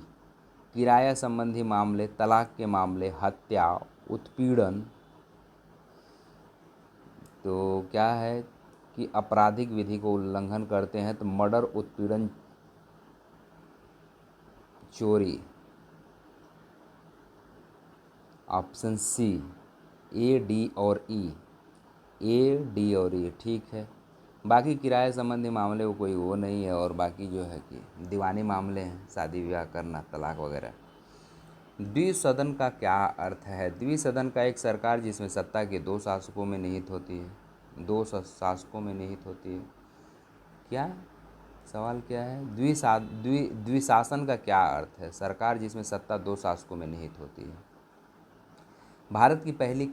किराया संबंधी मामले, तलाक के मामले, हत्या, उत्पीड़न। तो क्या है कि आपराधिक विधि को उल्लंघन करते हैं? तो मर्डर, उत्पीड़न, चोरी। ऑप्शन सी, ए, डी और ई। ए, डी और ई ठीक है। बाकी किराए संबंधी मामले वो कोई वो नहीं है, और बाकी जो है कि दीवानी मामले हैं, शादी विवाह करना, तलाक वगैरह। द्विसदन का क्या अर्थ है? द्विसदन का एक सरकार जिसमें सत्ता के 2 शासकों में निहित होती है। 2 शासकों में निहित होती है। क्या सवाल क्या है? द्विशासन का क्या अर्थ है? सरकार जिसमें सत्ता 2 शासकों में निहित होती है। भारत की पहली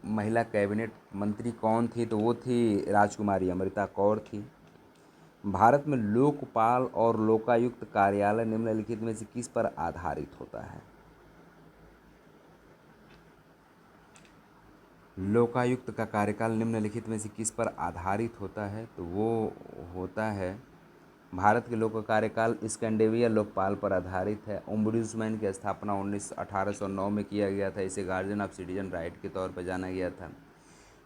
महिला कैबिनेट मंत्री कौन थी? तो वो थी राजकुमारी अमृता कौर थी। भारत में लोकपाल और लोकायुक्त कार्यालय निम्नलिखित में से किस पर आधारित होता है? लोकायुक्त का कार्यकाल निम्नलिखित में से किस पर आधारित होता है? तो वो होता है, भारत के लोक कार्यकाल स्कैंडिनेवियन लोकपाल पर आधारित है। ओम्बुड्समैन की स्थापना 1809 में किया गया था। इसे गार्जियन ऑफ सिटीजन राइट के तौर पर जाना गया था।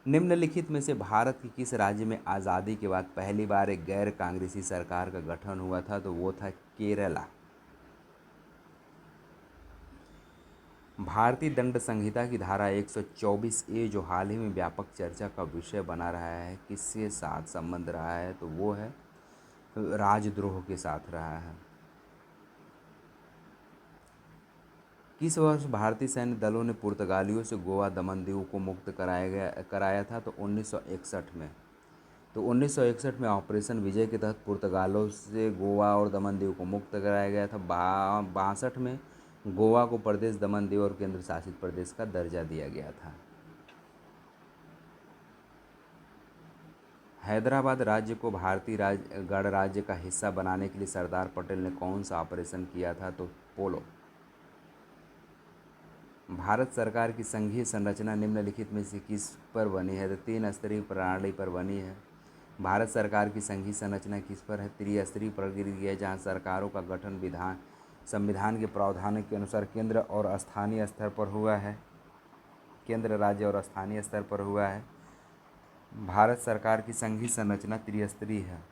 निम्नलिखित में से भारत के किस राज्य में आज़ादी के बाद पहली बार एक गैर कांग्रेसी सरकार का गठन हुआ था? तो वो था केरला। भारतीय दंड संहिता की धारा 124A जो हाल ही में व्यापक चर्चा का विषय बना रहा है, किसके साथ संबंध रहा है? तो वो है राजद्रोह के साथ रहा है। किस वर्ष भारतीय सैन्य दलों ने पुर्तगालियों से गोवा, दमन दीव को मुक्त कराया था? तो 1961 में। तो 1961 में ऑपरेशन विजय के तहत पुर्तगालों से गोवा और दमन दीव को मुक्त कराया गया था। 62 में गोवा को प्रदेश, दमन दीव और केंद्र शासित प्रदेश का दर्जा दिया गया था। हैदराबाद राज्य को भारतीय गणराज्य का हिस्सा बनाने के लिए सरदार पटेल ने कौन सा ऑपरेशन किया था? तो पोलो। भारत सरकार की संघीय संरचना निम्नलिखित में से किस पर बनी है? तो 3 स्तरीय प्रणाली पर बनी है। भारत सरकार की संघीय संरचना किस पर है? त्रिस्तरीय प्रक्रिया, जहाँ सरकारों का गठन संविधान के प्रावधानों के अनुसार केंद्र और स्थानीय स्तर पर हुआ है। केंद्र, राज्य और स्थानीय स्तर पर हुआ है। भारत सरकार की संघीय संरचना त्रिस्तरीय है।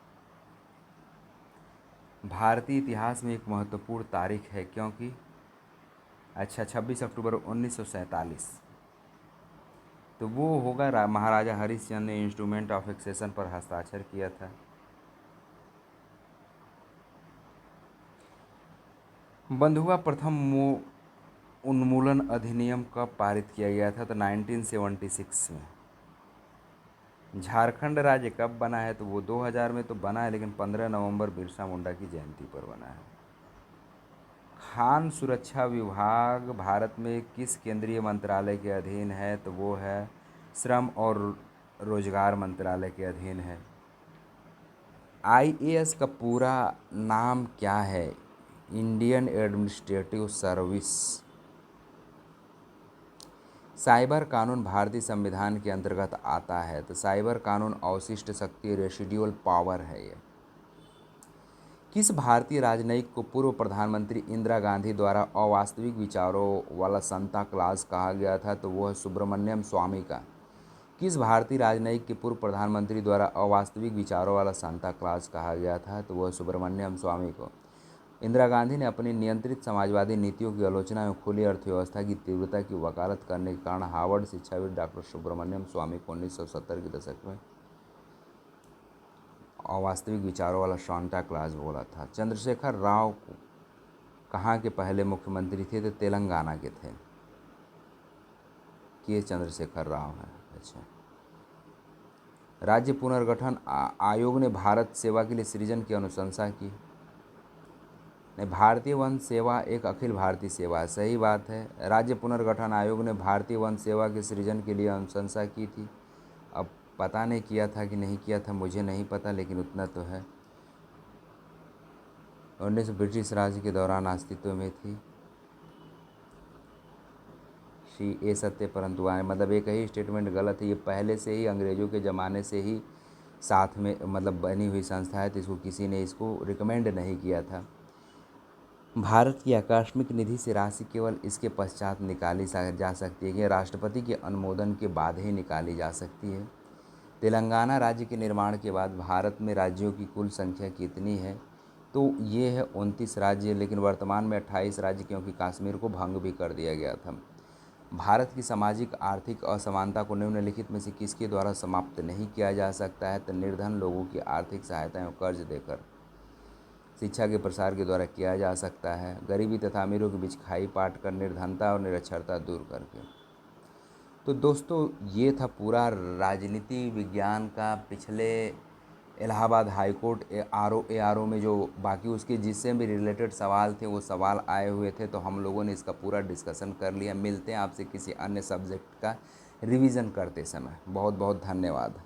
भारतीय इतिहास में एक महत्वपूर्ण तारीख है क्योंकि 26 अक्टूबर 1947, तो वो होगा महाराजा हरिश्चंद्र ने इंस्ट्रूमेंट ऑफ एक्सेशन पर हस्ताक्षर किया था। बंधुआ प्रथम उन्मूलन अधिनियम कब पारित किया गया था? तो 1976 में। झारखंड राज्य कब बना है? तो वो 2000 में तो बना है, लेकिन 15 नवंबर बिरसा मुंडा की जयंती पर बना है। खान सुरक्षा विभाग भारत में किस केंद्रीय मंत्रालय के अधीन है? तो वो है श्रम और रोजगार मंत्रालय के अधीन है। IAS का पूरा नाम क्या है? Indian administrative service. साइबर कानून भारतीय संविधान के अंतर्गत आता है। तो साइबर कानून अवशिष्ट शक्ति, रेसिडुअल पावर है ये। किस भारतीय राजनयिक को पूर्व प्रधानमंत्री इंदिरा गांधी द्वारा अवास्तविक विचारों वाला सांता क्लॉज कहा गया था? तो वो है सुब्रमण्यम स्वामी का। किस भारतीय राजनयिक के पूर्व प्रधानमंत्री द्वारा अवास्तविक विचारों वाला सांता क्लॉज कहा गया था? तो वह सुब्रमण्यम स्वामी को। इंदिरा गांधी ने अपनी नियंत्रित समाजवादी नीतियों की आलोचना में खुली अर्थव्यवस्था की तीव्रता की वकालत करने के कारण हार्वर्ड शिक्षाविद डॉक्टर सुब्रमण्यम स्वामी को 1970 के दशक में अवास्तविक विचारों वाला सांता क्लॉज बोला था। चंद्रशेखर राव कहाँ के पहले मुख्यमंत्री थे? तो तेलंगाना के थे। के चंद्रशेखर राव हैं। अच्छा। राज्य पुनर्गठन आयोग ने भारत सेवा के लिए सृजन की अनुशंसा की। नहीं, भारतीय वन सेवा एक अखिल भारतीय सेवा है। सही बात है। राज्य पुनर्गठन आयोग ने भारतीय वन सेवा के सृजन के लिए अनुशंसा की थी। अब पता नहीं किया था कि नहीं किया था, मुझे नहीं पता, लेकिन उतना तो है। 19 ब्रिटिश राज के दौरान अस्तित्व में थी। ये सत्य परंतु आए, मतलब एक ही स्टेटमेंट गलत है। ये पहले से ही अंग्रेज़ों के ज़माने से ही साथ में मतलब बनी हुई संस्था है, तो इसको किसी ने इसको रिकमेंड नहीं किया था। भारत की आकस्मिक निधि से राशि केवल इसके पश्चात निकाली जा सकती है कि राष्ट्रपति के अनुमोदन के बाद ही निकाली जा सकती है। तेलंगाना राज्य के निर्माण के बाद भारत में राज्यों की कुल संख्या कितनी है? तो ये है 29 राज्य, लेकिन वर्तमान में 28 राज्य, क्योंकि कश्मीर को भंग भी कर दिया गया था। भारत की सामाजिक आर्थिक असमानता को निम्नलिखित में से किसके द्वारा समाप्त नहीं किया जा सकता है? तो निर्धन लोगों की आर्थिक सहायता एवं कर्ज देकर। शिक्षा के प्रसार के द्वारा किया जा सकता है। गरीबी तथा अमीरों के बीच खाई पाट कर, निर्धनता और निरक्षरता दूर करके। तो दोस्तों, ये था पूरा राजनीति विज्ञान का पिछले इलाहाबाद हाईकोर्ट ARO में जो बाकी उसके जिससे भी रिलेटेड सवाल थे वो सवाल आए हुए थे, तो हम लोगों ने इसका पूरा डिस्कशन कर लिया। मिलते हैं आपसे किसी अन्य सब्जेक्ट का रिवीजन करते समय। बहुत बहुत धन्यवाद।